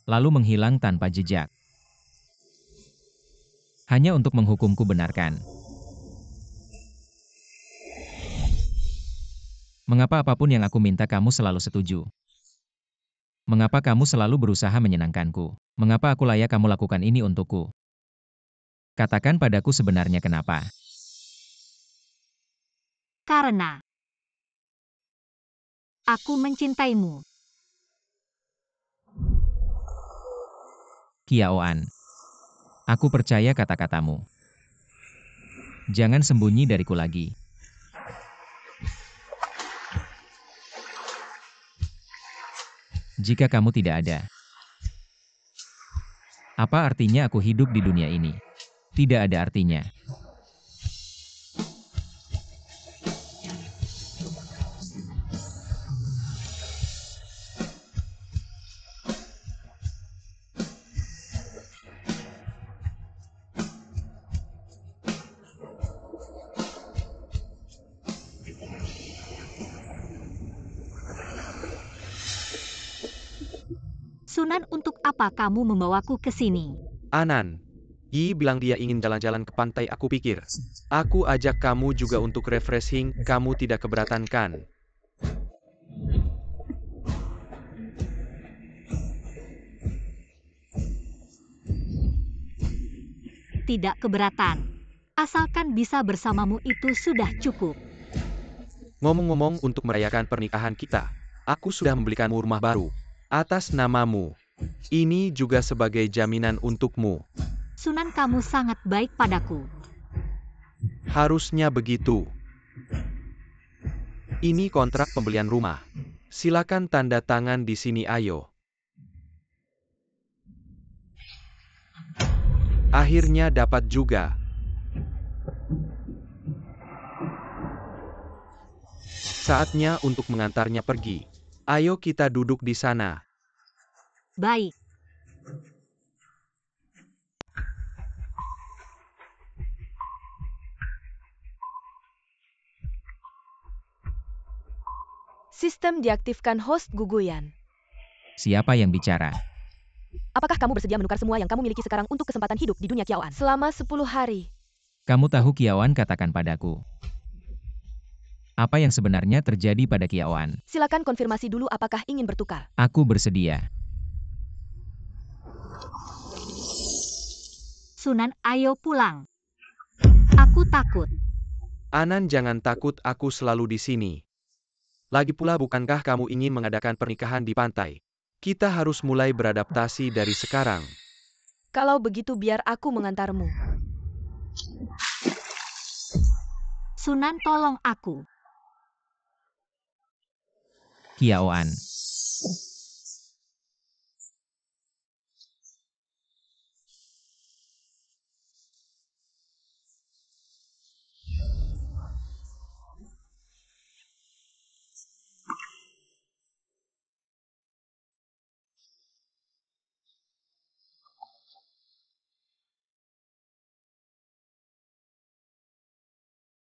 Lalu menghilang tanpa jejak. Hanya untuk menghukumku, benarkan? Mengapa apapun yang aku minta kamu selalu setuju? Mengapa kamu selalu berusaha menyenangkanku? Mengapa aku layak kamu lakukan ini untukku? Katakan padaku sebenarnya kenapa? Karena aku mencintaimu. Kiaoan. Aku percaya kata-katamu. Jangan sembunyi dariku lagi. Jika kamu tidak ada, apa artinya aku hidup di dunia ini? Tidak ada artinya. Sunan, untuk apa kamu membawaku ke sini? Anan. Yi bilang dia ingin jalan-jalan ke pantai. Aku pikir, aku ajak kamu juga untuk refreshing, kamu tidak keberatan kan? Tidak keberatan. Asalkan bisa bersamamu itu sudah cukup. Ngomong-ngomong, untuk merayakan pernikahan kita, aku sudah membelikanmu rumah baru. Atas namamu. Ini juga sebagai jaminan untukmu. Sunan, kamu sangat baik padaku. Harusnya begitu. Ini kontrak pembelian rumah. Silakan tanda tangan di sini, ayo. Akhirnya dapat juga. Saatnya untuk mengantarnya pergi. Ayo kita duduk di sana. Baik. Sistem diaktifkan host Guguyan. Siapa yang bicara? Apakah kamu bersedia menukar semua yang kamu miliki sekarang untuk kesempatan hidup di dunia Kiaoan selama 10 hari? Kamu tahu Kiaoan, katakan padaku. Apa yang sebenarnya terjadi pada Kiaoan? Silakan konfirmasi dulu apakah ingin bertukar. Aku bersedia. Sunan, ayo pulang. Aku takut. Anan, jangan takut, aku selalu di sini. Lagi pula, bukankah kamu ingin mengadakan pernikahan di pantai? Kita harus mulai beradaptasi dari sekarang. Kalau begitu biar aku mengantarmu. Sunan, tolong aku. Kiaoan.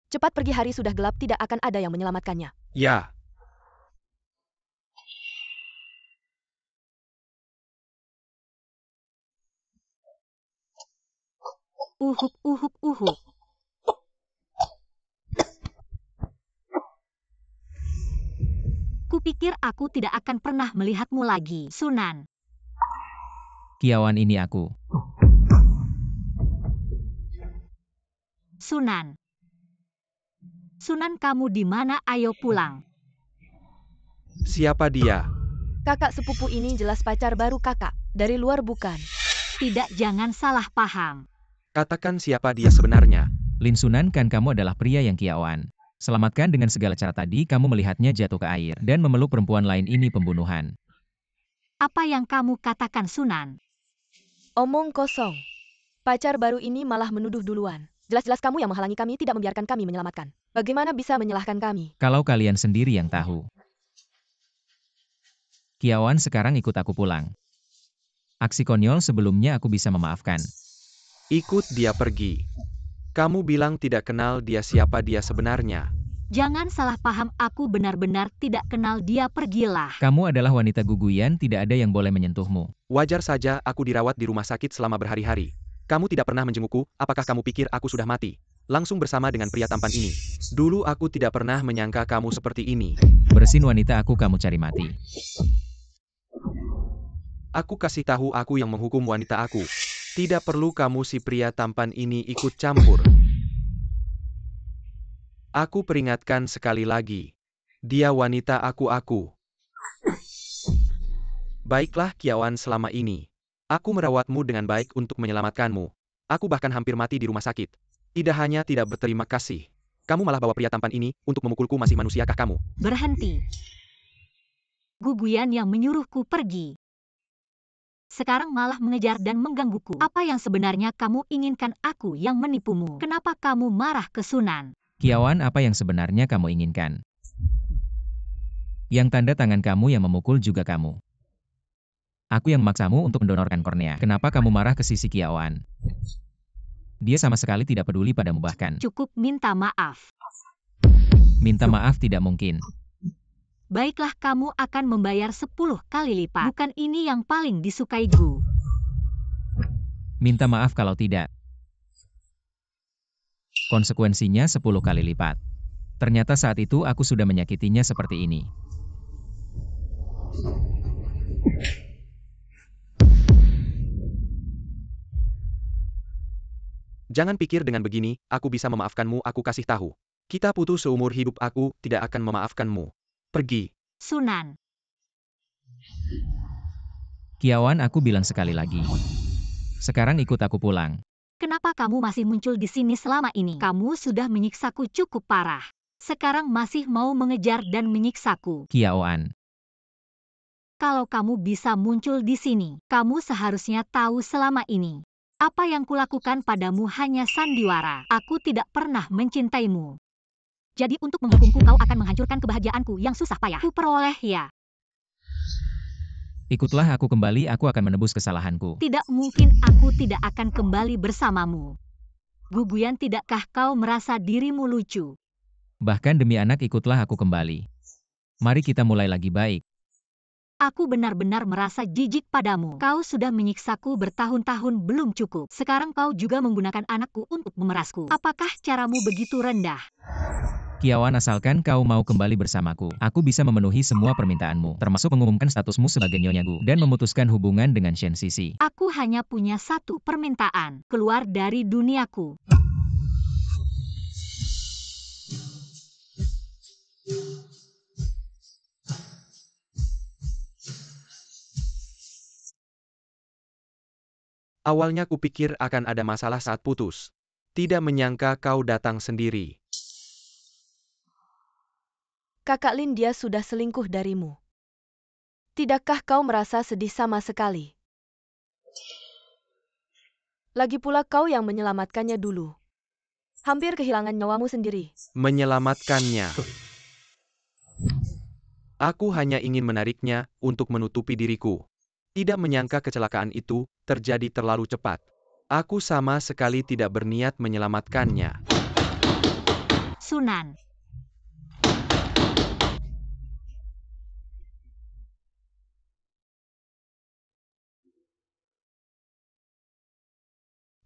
Cepat pergi, hari sudah gelap, tidak akan ada yang menyelamatkannya. Ya. Uhuk, uhuk, uhuk. Kupikir aku tidak akan pernah melihatmu lagi, Sunan. Kiaoan, ini aku. Sunan. Sunan, kamu di mana? Ayo pulang. Siapa dia? Kakak sepupu ini jelas pacar baru kakak. Dari luar bukan? Tidak, jangan salah paham. Katakan siapa dia sebenarnya. Lin Sunan, kan kamu adalah pria yang Kiaoan. Selamatkan dengan segala cara. Tadi kamu melihatnya jatuh ke air dan memeluk perempuan lain. Ini pembunuhan. Apa yang kamu katakan, Sunan? Omong kosong. Pacar baru ini malah menuduh duluan. Jelas-jelas kamu yang menghalangi kami, tidak membiarkan kami menyelamatkan. Bagaimana bisa menyalahkan kami? Kalau kalian sendiri yang tahu. Kiaoan, sekarang ikut aku pulang. Aksi konyol sebelumnya aku bisa memaafkan. Ikut dia pergi. Kamu bilang tidak kenal dia, siapa dia sebenarnya? Jangan salah paham, aku benar-benar tidak kenal dia. Pergilah. Kamu adalah wanita Guguyan, tidak ada yang boleh menyentuhmu. Wajar saja, aku dirawat di rumah sakit selama berhari-hari. Kamu tidak pernah menjengukku, apakah kamu pikir aku sudah mati? Langsung bersama dengan pria tampan ini. Dulu aku tidak pernah menyangka kamu seperti ini. Bersin wanita aku, kamu cari mati. Aku kasih tahu, aku yang menghukum wanita aku. Tidak perlu kamu si pria tampan ini ikut campur. Aku peringatkan sekali lagi. Dia wanita aku. Baiklah Kiaoan, selama ini aku merawatmu dengan baik untuk menyelamatkanmu. Aku bahkan hampir mati di rumah sakit. Tidak hanya tidak berterima kasih, kamu malah bawa pria tampan ini untuk memukulku. Masih manusiakah kamu? Berhenti. Guguyan yang menyuruhku pergi. Sekarang malah mengejar dan menggangguku. Apa yang sebenarnya kamu inginkan? Aku yang menipumu. Kenapa kamu marah ke Sunan? Kiaoan, apa yang sebenarnya kamu inginkan? Yang tanda tangan kamu yang memukul juga kamu. Aku yang memaksamu untuk mendonorkan kornea. Kenapa kamu marah ke sisi Kiaoan? Dia sama sekali tidak peduli padamu bahkan. Cukup minta maaf. Minta maaf tidak mungkin. Baiklah, kamu akan membayar 10 kali lipat. Bukan ini yang paling disukai Gu. Minta maaf kalau tidak. Konsekuensinya 10 kali lipat. Ternyata saat itu aku sudah menyakitinya seperti ini. Jangan pikir dengan begini, aku bisa memaafkanmu, aku kasih tahu. Kita putus seumur hidup, aku tidak akan memaafkanmu. Pergi. Sunan. Qiawan, aku bilang sekali lagi. Sekarang ikut aku pulang. Kenapa kamu masih muncul di sini selama ini? Kamu sudah menyiksaku cukup parah. Sekarang masih mau mengejar dan menyiksaku. Qiawan. Kalau kamu bisa muncul di sini, kamu seharusnya tahu selama ini. Apa yang kulakukan padamu hanya sandiwara. Aku tidak pernah mencintaimu. Jadi untuk menghukumku kau akan menghancurkan kebahagiaanku yang susah payah ku peroleh ya. Ikutlah aku kembali, aku akan menebus kesalahanku. Tidak mungkin aku tidak akan kembali bersamamu. Guguyan, tidakkah kau merasa dirimu lucu? Bahkan demi anak, ikutlah aku kembali. Mari kita mulai lagi baik. Aku benar-benar merasa jijik padamu. Kau sudah menyiksaku bertahun-tahun belum cukup. Sekarang kau juga menggunakan anakku untuk memerasku. Apakah caramu begitu rendah? Qiawan, asalkan kau mau kembali bersamaku, aku bisa memenuhi semua permintaanmu, termasuk mengumumkan statusmu sebagai Nyonya Gu, dan memutuskan hubungan dengan Shen Sisi. Aku hanya punya satu permintaan. Keluar dari duniaku. Awalnya kupikir akan ada masalah saat putus. Tidak menyangka kau datang sendiri. Kakak Lin, dia sudah selingkuh darimu. Tidakkah kau merasa sedih sama sekali? Lagi pula kau yang menyelamatkannya dulu. Hampir kehilangan nyawamu sendiri. Menyelamatkannya. Aku hanya ingin menariknya untuk menutupi diriku. Tidak menyangka kecelakaan itu terjadi terlalu cepat. Aku sama sekali tidak berniat menyelamatkannya. Sunan.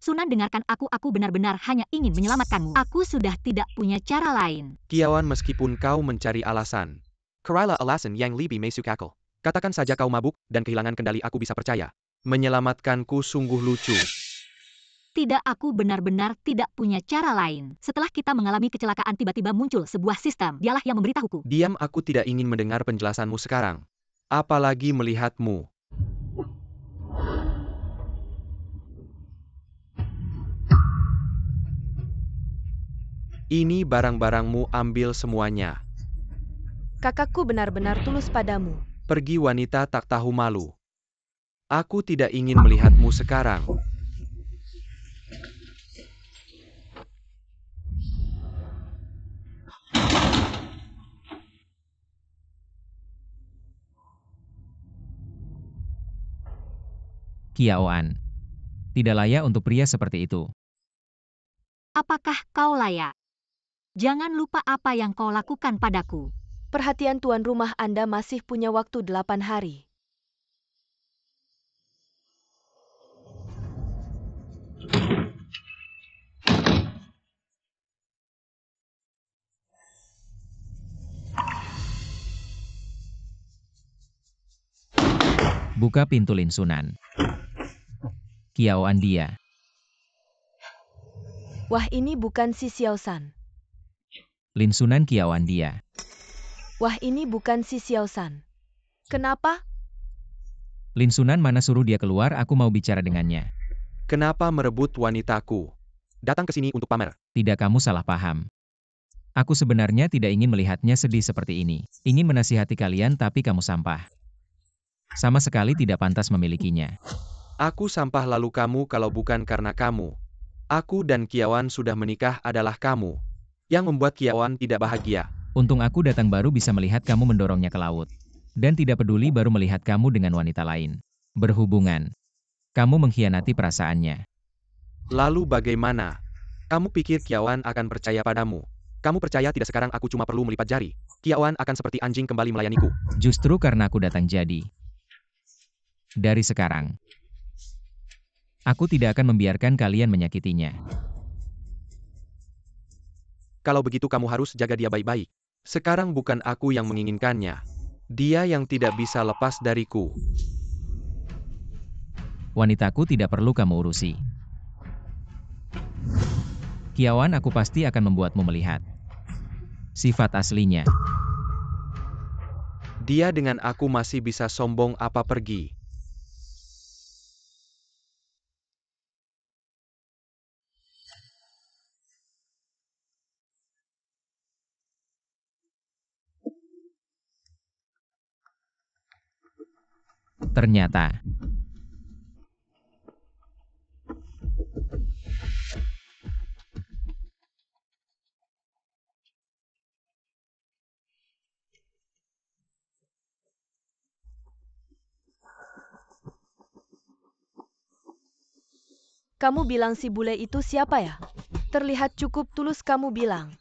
Sunan, dengarkan aku benar-benar hanya ingin menyelamatkanmu. Aku sudah tidak punya cara lain. Qiawan, meskipun kau mencari alasan. Kerala alasan yang lebih masuk akal. Katakan saja kau mabuk dan kehilangan kendali, aku bisa percaya. Menyelamatkanku sungguh lucu. Tidak, aku benar-benar tidak punya cara lain. Setelah kita mengalami kecelakaan, tiba-tiba muncul sebuah sistem. Dialah yang memberitahuku. Diam, aku tidak ingin mendengar penjelasanmu sekarang. Apalagi melihatmu. Ini barang-barangmu, ambil semuanya. Kakakku benar-benar tulus padamu. Pergi, wanita tak tahu malu. Aku tidak ingin melihatmu sekarang. Qiawan. Tidak layak untuk pria seperti itu. Apakah kau layak? Jangan lupa apa yang kau lakukan padaku. Perhatian tuan rumah, Anda masih punya waktu 8 hari. Buka pintu, Lin Sunan. Qiawan, dia. Wah, ini bukan si Xiao San. Lin Sunan, Qiawan, dia. Wah, ini bukan si Xiao San. Kenapa? Lin Sunan, mana suruh dia keluar, aku mau bicara dengannya. Kenapa merebut wanitaku? Datang ke sini untuk pamer. Tidak, kamu salah paham. Aku sebenarnya tidak ingin melihatnya sedih seperti ini. Ingin menasihati kalian, tapi kamu sampah. Sama sekali tidak pantas memilikinya. Aku sampah, lalu kamu, kalau bukan karena kamu. Aku dan Qiawan sudah menikah, adalah kamu yang membuat Qiawan tidak bahagia. Untung aku datang baru bisa melihat kamu mendorongnya ke laut. Dan tidak peduli baru melihat kamu dengan wanita lain. Berhubungan. Kamu mengkhianati perasaannya. Lalu bagaimana? Kamu pikir Qiawan akan percaya padamu? Kamu percaya tidak sekarang aku cuma perlu melipat jari? Qiawan akan seperti anjing kembali melayaniku. Justru karena aku datang jadi. Dari sekarang. Aku tidak akan membiarkan kalian menyakitinya. Kalau begitu kamu harus jaga dia baik-baik. Sekarang bukan aku yang menginginkannya. Dia yang tidak bisa lepas dariku. Wanitaku tidak perlu kamu urusi. Kiawan, aku pasti akan membuatmu melihat sifat aslinya. Dia dengan aku masih bisa sombong apa pergi. Ternyata, Kamu bilang si bule itu siapa ya? Terlihat cukup tulus kamu bilang.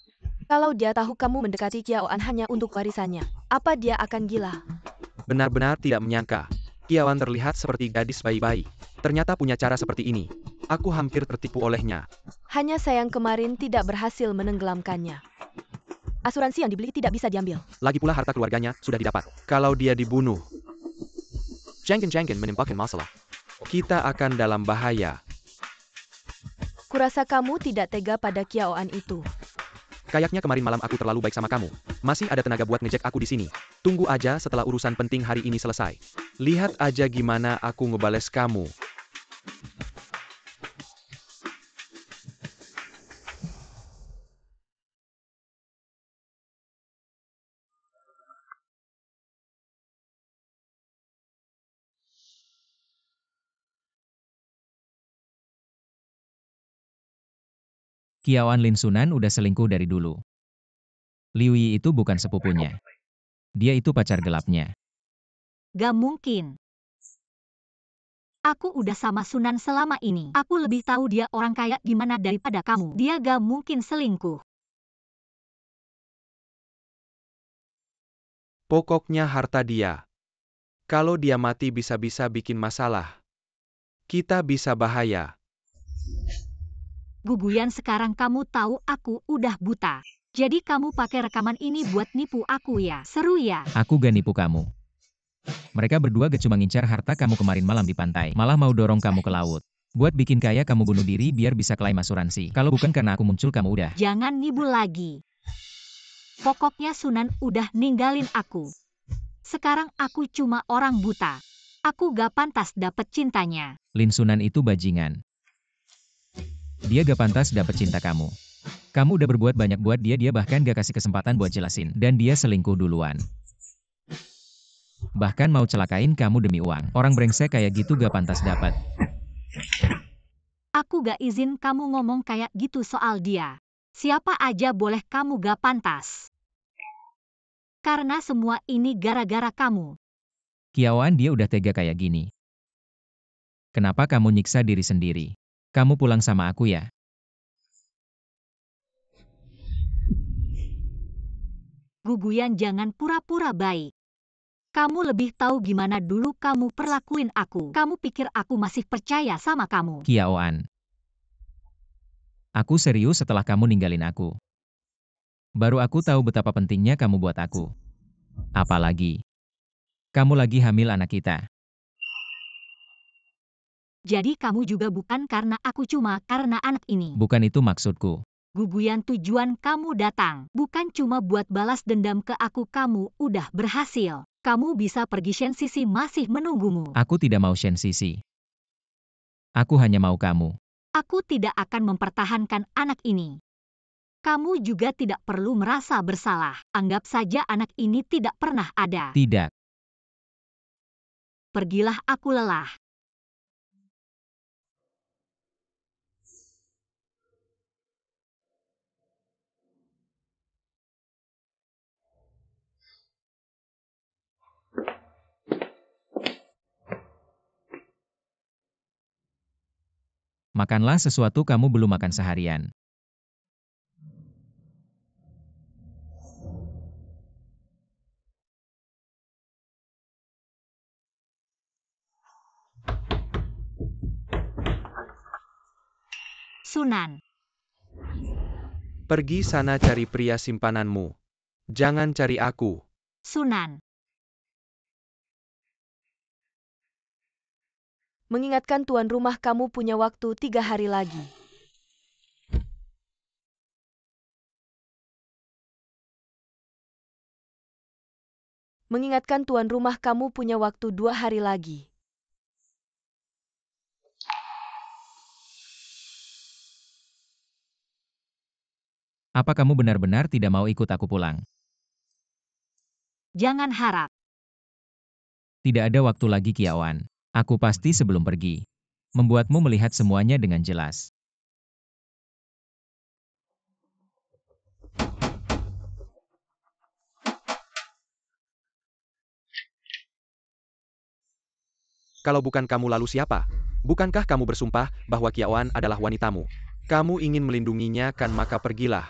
Kalau dia tahu kamu mendekati Kiaoan hanya untuk warisannya, apa dia akan gila? Benar-benar tidak menyangka. Kiawan terlihat seperti gadis bayi-bayi. Ternyata punya cara seperti ini. Aku hampir tertipu olehnya. Hanya sayang kemarin tidak berhasil menenggelamkannya. Asuransi yang dibeli tidak bisa diambil. Lagi pula harta keluarganya sudah didapat. Kalau dia dibunuh, Jangkin menimpakan masalah. Kita akan dalam bahaya. Kurasa kamu tidak tega pada Kiaoan itu. Kayaknya kemarin malam aku terlalu baik sama kamu. Masih ada tenaga buat ngejek aku di sini. Tunggu aja setelah urusan penting hari ini selesai. Lihat aja gimana aku ngebales kamu. Kiawan Lin Sunan udah selingkuh dari dulu. Liu Yi itu bukan sepupunya. Dia itu pacar gelapnya. Gak mungkin. Aku udah sama Sunan selama ini. Aku lebih tahu dia orang kaya gimana daripada kamu. Dia gak mungkin selingkuh. Pokoknya harta dia. Kalau dia mati bisa-bisa bikin masalah. Kita bisa bahaya. Guguyan, sekarang kamu tahu aku udah buta. Jadi kamu pakai rekaman ini buat nipu aku ya? Seru ya? Aku gak nipu kamu. Mereka berdua gak cuma ngincar harta kamu kemarin malam di pantai, malah mau dorong kamu ke laut. Buat bikin kaya kamu bunuh diri biar bisa klaim asuransi. Kalau bukan karena aku muncul kamu udah. Jangan nibul lagi. Pokoknya Sunan udah ninggalin aku. Sekarang aku cuma orang buta. Aku gak pantas dapet cintanya. Lin Sunan itu bajingan. Dia gak pantas dapet cinta kamu. Kamu udah berbuat banyak buat dia bahkan gak kasih kesempatan buat jelasin. Dan dia selingkuh duluan. Bahkan mau celakain kamu demi uang. Orang brengsek kayak gitu gak pantas dapat. Aku gak izin kamu ngomong kayak gitu soal dia. Siapa aja boleh, kamu gak pantas. Karena semua ini gara-gara kamu. Kiawan, dia udah tega kayak gini. Kenapa kamu nyiksa diri sendiri? Kamu pulang sama aku ya? Guguyan, jangan pura-pura baik. Kamu lebih tahu gimana dulu kamu perlakuin aku. Kamu pikir aku masih percaya sama kamu? Kiaoan. Aku serius setelah kamu ninggalin aku. Baru aku tahu betapa pentingnya kamu buat aku. Apalagi, kamu lagi hamil anak kita. Jadi kamu juga bukan karena aku, cuma karena anak ini. Bukan itu maksudku. Guguyan, tujuan kamu datang bukan cuma buat balas dendam ke aku. Kamu udah berhasil. Kamu bisa pergi, Shen Sisi masih menunggumu. Aku tidak mau Shen Sisi. Aku hanya mau kamu. Aku tidak akan mempertahankan anak ini. Kamu juga tidak perlu merasa bersalah. Anggap saja anak ini tidak pernah ada. Tidak. Pergilah, aku lelah. Makanlah sesuatu, kamu belum makan seharian. Sunan. Pergi sana cari pria simpananmu. Jangan cari aku. Sunan. Mengingatkan tuan rumah kamu punya waktu 3 hari lagi. Mengingatkan tuan rumah kamu punya waktu 2 hari lagi. Apa kamu benar-benar tidak mau ikut aku pulang? Jangan harap. Tidak ada waktu lagi Kiawan. Aku pasti sebelum pergi. Membuatmu melihat semuanya dengan jelas. Kalau bukan kamu lalu siapa? Bukankah kamu bersumpah bahwa Kiawan adalah wanitamu? Kamu ingin melindunginya kan maka pergilah.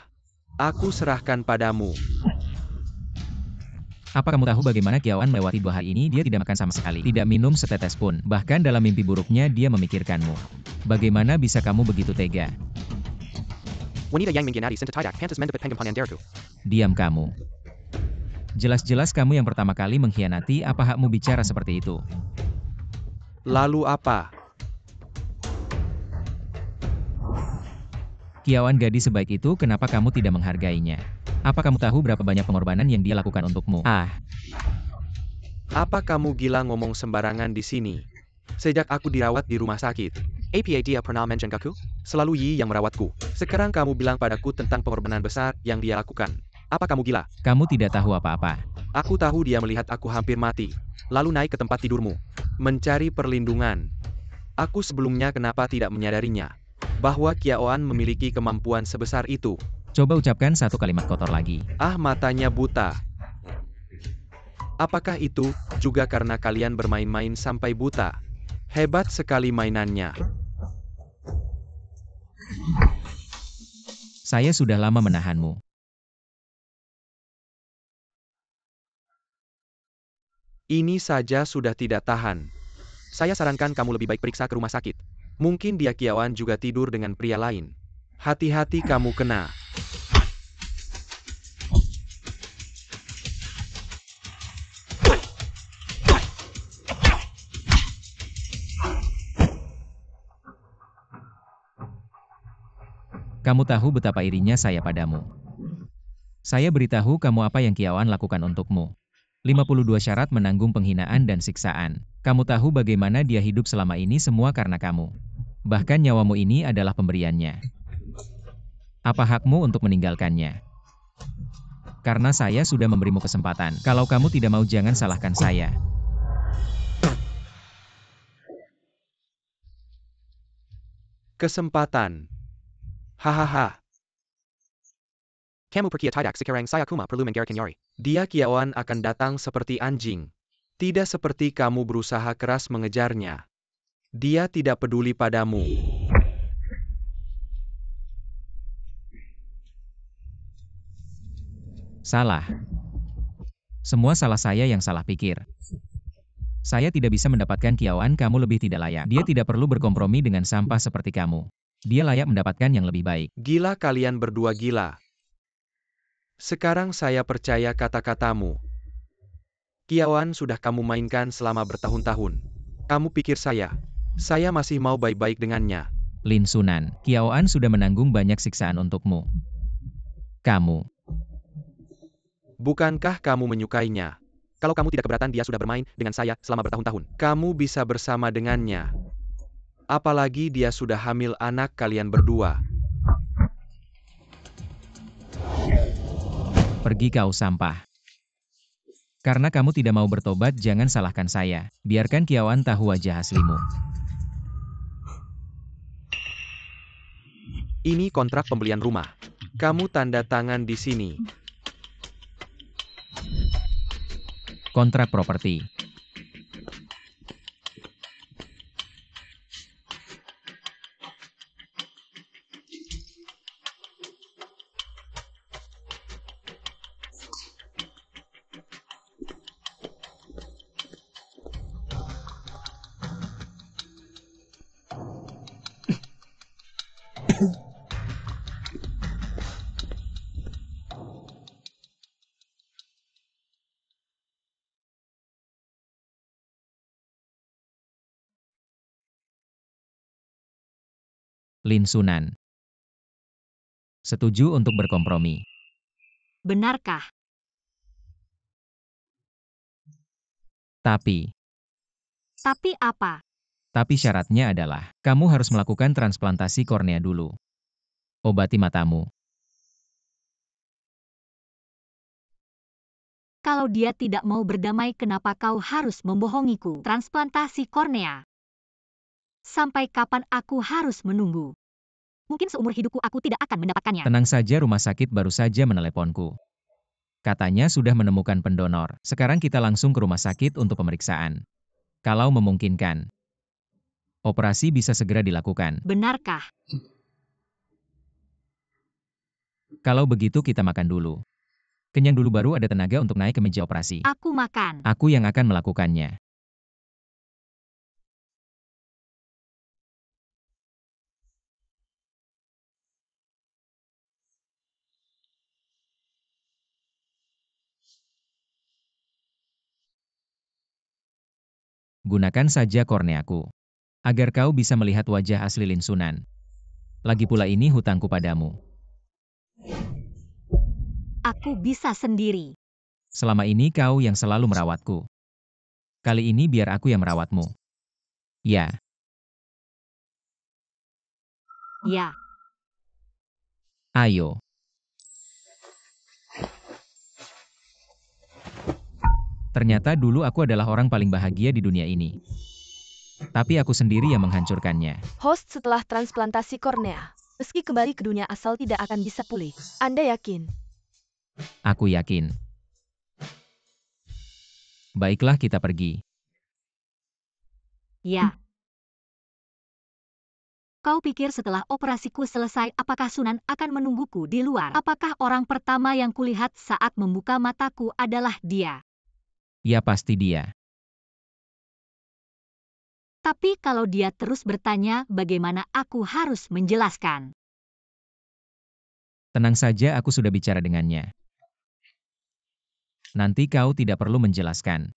Aku serahkan padamu. Apa kamu tahu bagaimana Kiawan melewati 2 hari ini? Dia tidak makan sama sekali, tidak minum setetes pun. Bahkan dalam mimpi buruknya dia memikirkanmu. Bagaimana bisa kamu begitu tega? Wanita yang mengkhianati Sinta tidak pantas mendapat penghargaan. Diam kamu. Jelas-jelas kamu yang pertama kali mengkhianati. Apa hakmu bicara seperti itu? Lalu apa? Kiawan gadis sebaik itu, kenapa kamu tidak menghargainya? Apa kamu tahu berapa banyak pengorbanan yang dia lakukan untukmu? Apa kamu gila ngomong sembarangan di sini? Sejak aku dirawat di rumah sakit, apa dia pernah menjengkelku? Selalu Yi yang merawatku. Sekarang kamu bilang padaku tentang pengorbanan besar yang dia lakukan. Apa kamu gila? Kamu tidak tahu apa-apa. Aku tahu dia melihat aku hampir mati, lalu naik ke tempat tidurmu, mencari perlindungan. Aku sebelumnya kenapa tidak menyadarinya? Bahwa Kiawan memiliki kemampuan sebesar itu. Coba ucapkan satu kalimat kotor lagi. Ah, matanya buta. Apakah itu juga karena kalian bermain-main sampai buta? Hebat sekali mainannya. Saya sudah lama menahanmu. Ini saja sudah tidak tahan. Saya sarankan kamu lebih baik periksa ke rumah sakit. Mungkin dia Kiawan juga tidur dengan pria lain. Hati-hati kamu kena. Kamu tahu betapa irinya saya padamu. Saya beritahu kamu apa yang Kiawan lakukan untukmu. 52 syarat menanggung penghinaan dan siksaan. Kamu tahu bagaimana dia hidup selama ini semua karena kamu. Bahkan nyawamu ini adalah pemberiannya. Apa hakmu untuk meninggalkannya? Karena saya sudah memberimu kesempatan. Kalau kamu tidak mau jangan salahkan saya. Kesempatan. Hahaha. Kamu pergi tidak sekarang saya cuma perlu menggarkan Yari. Dia Kiawan akan datang seperti anjing. Tidak seperti kamu berusaha keras mengejarnya. Dia tidak peduli padamu. Salah. Semua salah saya yang salah pikir. Saya tidak bisa mendapatkan Kiawan, kamu lebih tidak layak. Dia tidak perlu berkompromi dengan sampah seperti kamu. Dia layak mendapatkan yang lebih baik. Gila kalian berdua gila. Sekarang saya percaya kata-katamu. Kiawan sudah kamu mainkan selama bertahun-tahun. Kamu pikir saya masih mau baik-baik dengannya. Lin Sunan, Kiawan sudah menanggung banyak siksaan untukmu. Kamu. Bukankah kamu menyukainya? Kalau kamu tidak keberatan dia sudah bermain dengan saya selama bertahun-tahun. Kamu bisa bersama dengannya. Apalagi dia sudah hamil anak kalian berdua. Pergi kau sampah. Karena kamu tidak mau bertobat jangan salahkan saya. Biarkan Kiawan tahu wajah aslimu. Ini kontrak pembelian rumah. Kamu tanda tangan di sini. Kontrak properti. Lin Sunan. Setuju untuk berkompromi. Benarkah? Tapi Apa? Tapi syaratnya adalah, kamu harus melakukan transplantasi kornea dulu. Obati matamu. Kalau dia tidak mau berdamai, kenapa kau harus membohongiku? Transplantasi kornea. Sampai kapan aku harus menunggu? Mungkin seumur hidupku aku tidak akan mendapatkannya. Tenang saja, rumah sakit baru saja meneleponku. Katanya sudah menemukan pendonor. Sekarang kita langsung ke rumah sakit untuk pemeriksaan. Kalau memungkinkan, operasi bisa segera dilakukan. Benarkah? Kalau begitu kita makan dulu. Kenyang dulu baru ada tenaga untuk naik ke meja operasi. Aku makan. Aku yang akan melakukannya. Gunakan saja korneaku, agar kau bisa melihat wajah asli Lin Sunan. Lagi pula ini hutangku padamu. Aku bisa sendiri. Selama ini kau yang selalu merawatku. Kali ini biar aku yang merawatmu. Ya. Ya. Ayo. Ternyata dulu aku adalah orang paling bahagia di dunia ini. Tapi aku sendiri yang menghancurkannya. Host, setelah transplantasi kornea, meski kembali ke dunia asal tidak akan bisa pulih. Anda yakin? Aku yakin. Baiklah, kita pergi. Ya. Kau pikir setelah operasiku selesai, apakah Sunan akan menungguku di luar? Apakah orang pertama yang kulihat saat membuka mataku adalah dia? Ya, pasti dia. Tapi kalau dia terus bertanya, bagaimana aku harus menjelaskan? Tenang saja, aku sudah bicara dengannya. Nanti kau tidak perlu menjelaskan.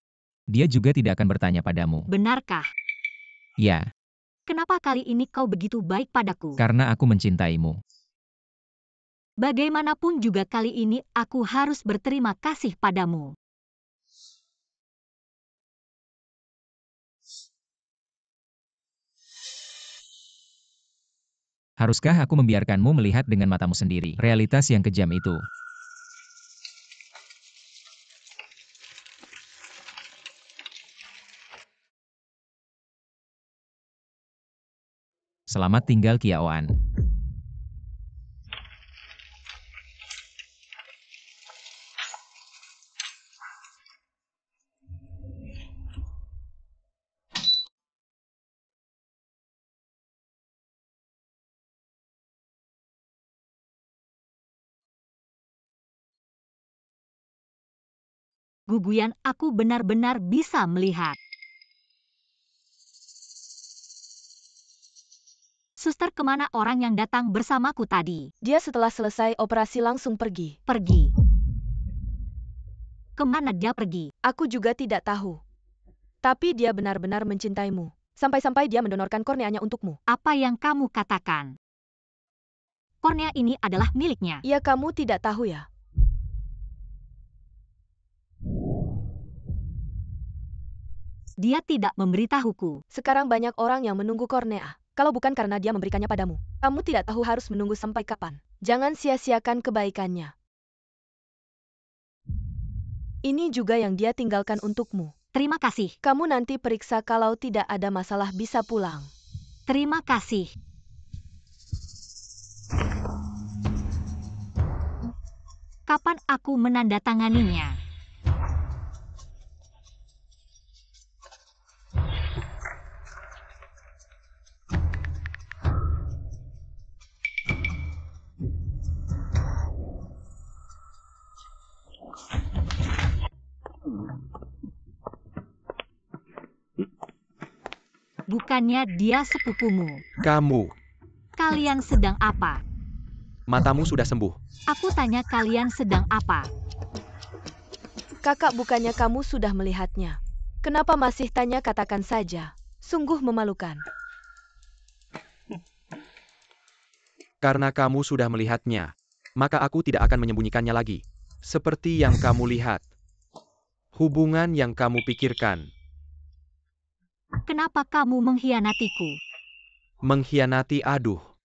Dia juga tidak akan bertanya padamu. Benarkah? Ya. Kenapa kali ini kau begitu baik padaku? Karena aku mencintaimu. Bagaimanapun juga kali ini aku harus berterima kasih padamu. Haruskah aku membiarkanmu melihat dengan matamu sendiri realitas yang kejam itu? Selamat tinggal Kiaoan. Guguyan, aku benar-benar bisa melihat. Suster, kemana orang yang datang bersamaku tadi? Dia setelah selesai operasi langsung pergi. Pergi. Kemana dia pergi? Aku juga tidak tahu. Tapi dia benar-benar mencintaimu. Sampai-sampai dia mendonorkan korneanya untukmu. Apa yang kamu katakan? Kornea ini adalah miliknya. Ya, kamu tidak tahu ya? Dia tidak memberitahuku. Sekarang banyak orang yang menunggu kornea. Kalau bukan karena dia memberikannya padamu, kamu tidak tahu harus menunggu sampai kapan. Jangan sia-siakan kebaikannya. Ini juga yang dia tinggalkan untukmu. Terima kasih. Kamu nanti periksa, kalau tidak ada masalah bisa pulang. Terima kasih. Kapan aku menandatanganinya? Bukannya dia sepupumu. Kamu Kalian sedang apa? Matamu sudah sembuh. Aku tanya kalian sedang apa? Kakak, bukannya kamu sudah melihatnya? Kenapa masih tanya? Katakan saja. Sungguh memalukan. Karena kamu sudah melihatnya, maka aku tidak akan menyembunyikannya lagi. Seperti yang kamu lihat. Hubungan yang kamu pikirkan. Kenapa kamu mengkhianatiku? Mengkhianati, aduh.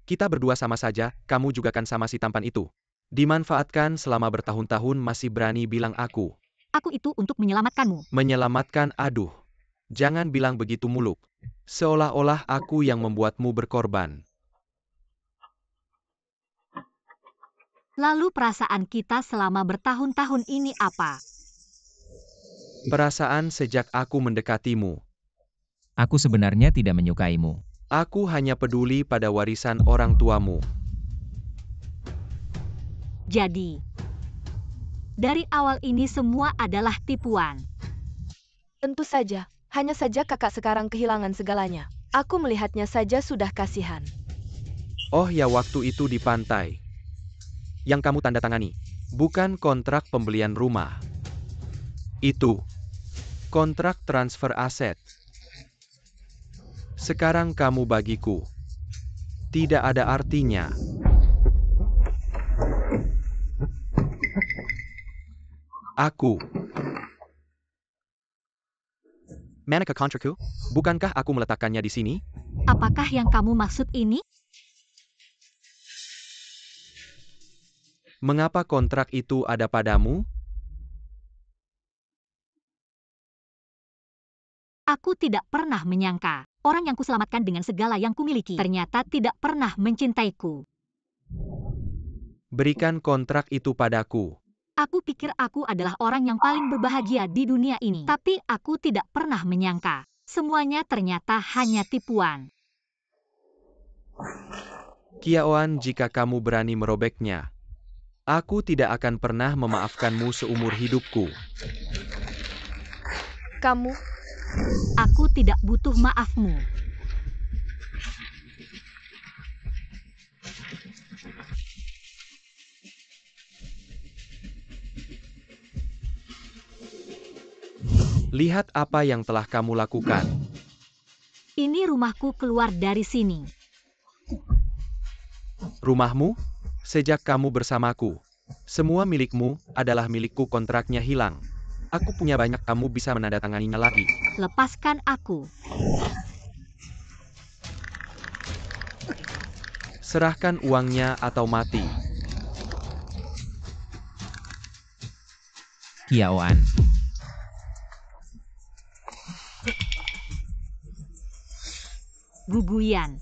Kita berdua sama saja, kamu juga kan sama si tampan itu. Dimanfaatkan selama bertahun-tahun masih berani bilang aku. Aku itu untuk menyelamatkanmu. Menyelamatkan, aduh. Jangan bilang begitu muluk. Seolah-olah aku yang membuatmu berkorban. Lalu perasaan kita selama bertahun-tahun ini apa? Perasaan sejak aku mendekatimu. Aku sebenarnya tidak menyukaimu. Aku hanya peduli pada warisan orang tuamu. Jadi, dari awal ini semua adalah tipuan. Tentu saja. Hanya saja kakak sekarang kehilangan segalanya. Aku melihatnya saja sudah kasihan. Oh ya, waktu itu di pantai. Yang kamu tanda tangani. Bukan kontrak pembelian rumah. Itu. Kontrak transfer aset. Sekarang kamu bagiku. Tidak ada artinya. Aku. Mana ke kontrakku? Bukankah aku meletakkannya di sini? Apakah yang kamu maksud ini? Mengapa kontrak itu ada padamu? Aku tidak pernah menyangka, orang yang kuselamatkan dengan segala yang kumiliki, ternyata tidak pernah mencintaiku. Berikan kontrak itu padaku. Aku pikir aku adalah orang yang paling berbahagia di dunia ini. Tapi aku tidak pernah menyangka, semuanya ternyata hanya tipuan. Qiaoan, jika kamu berani merobeknya, aku tidak akan pernah memaafkanmu seumur hidupku. Kamu, Aku tidak butuh maafmu. Lihat apa yang telah kamu lakukan. Ini rumahku, keluar dari sini. Rumahmu? Sejak kamu bersamaku, semua milikmu adalah milikku. Kontraknya hilang. Aku punya banyak, kamu bisa menandatanganinya lagi. Lepaskan aku. Serahkan uangnya atau mati. Qiaoan. Guguyan.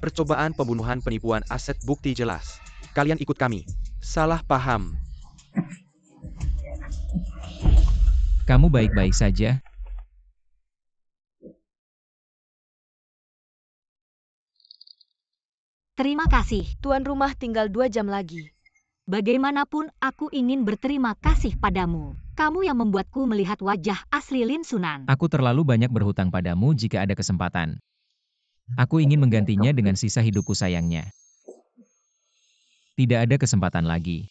Percobaan pembunuhan, penipuan aset, bukti jelas. Kalian ikut kami. Salah paham. Kamu baik-baik saja? Terima kasih. tuan rumah tinggal 2 jam lagi. Bagaimanapun aku ingin berterima kasih padamu. Kamu yang membuatku melihat wajah asli Lin Sunan. Aku terlalu banyak berhutang padamu jika ada kesempatan. Aku ingin menggantinya dengan sisa hidupku, sayangnya. Tidak ada kesempatan lagi.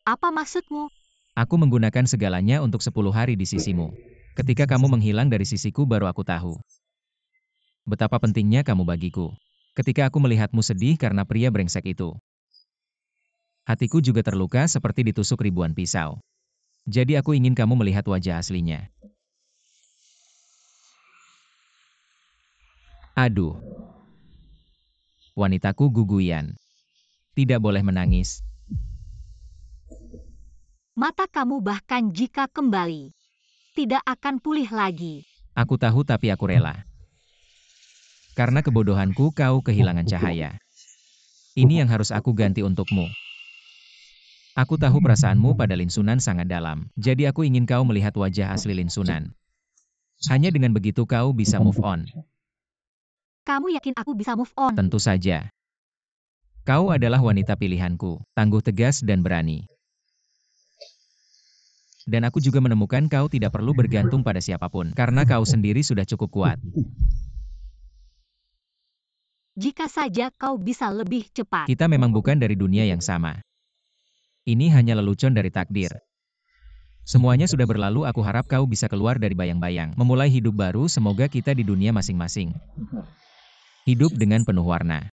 Apa maksudmu? Aku menggunakan segalanya untuk 10 hari di sisimu. Ketika kamu menghilang dari sisiku baru aku tahu betapa pentingnya kamu bagiku. Ketika aku melihatmu sedih karena pria brengsek itu, hatiku juga terluka seperti ditusuk ribuan pisau. Jadi aku ingin kamu melihat wajah aslinya. Aduh. Wanitaku Guguyan. Tidak boleh menangis. Mata kamu bahkan jika kembali, tidak akan pulih lagi. Aku tahu tapi aku rela. Karena kebodohanku kau kehilangan cahaya. Ini yang harus aku ganti untukmu. Aku tahu perasaanmu pada Lin Sunan sangat dalam, jadi aku ingin kau melihat wajah asli Lin Sunan. Hanya dengan begitu kau bisa move on. Kamu yakin aku bisa move on? Tentu saja. Kau adalah wanita pilihanku, tangguh, tegas, dan berani. Dan aku juga menemukan kau tidak perlu bergantung pada siapapun, karena kau sendiri sudah cukup kuat. Jika saja kau bisa lebih cepat. Kita memang bukan dari dunia yang sama. Ini hanya lelucon dari takdir. Semuanya sudah berlalu, aku harap kau bisa keluar dari bayang-bayang. Memulai hidup baru, semoga kita di dunia masing-masing. Hidup dengan penuh warna.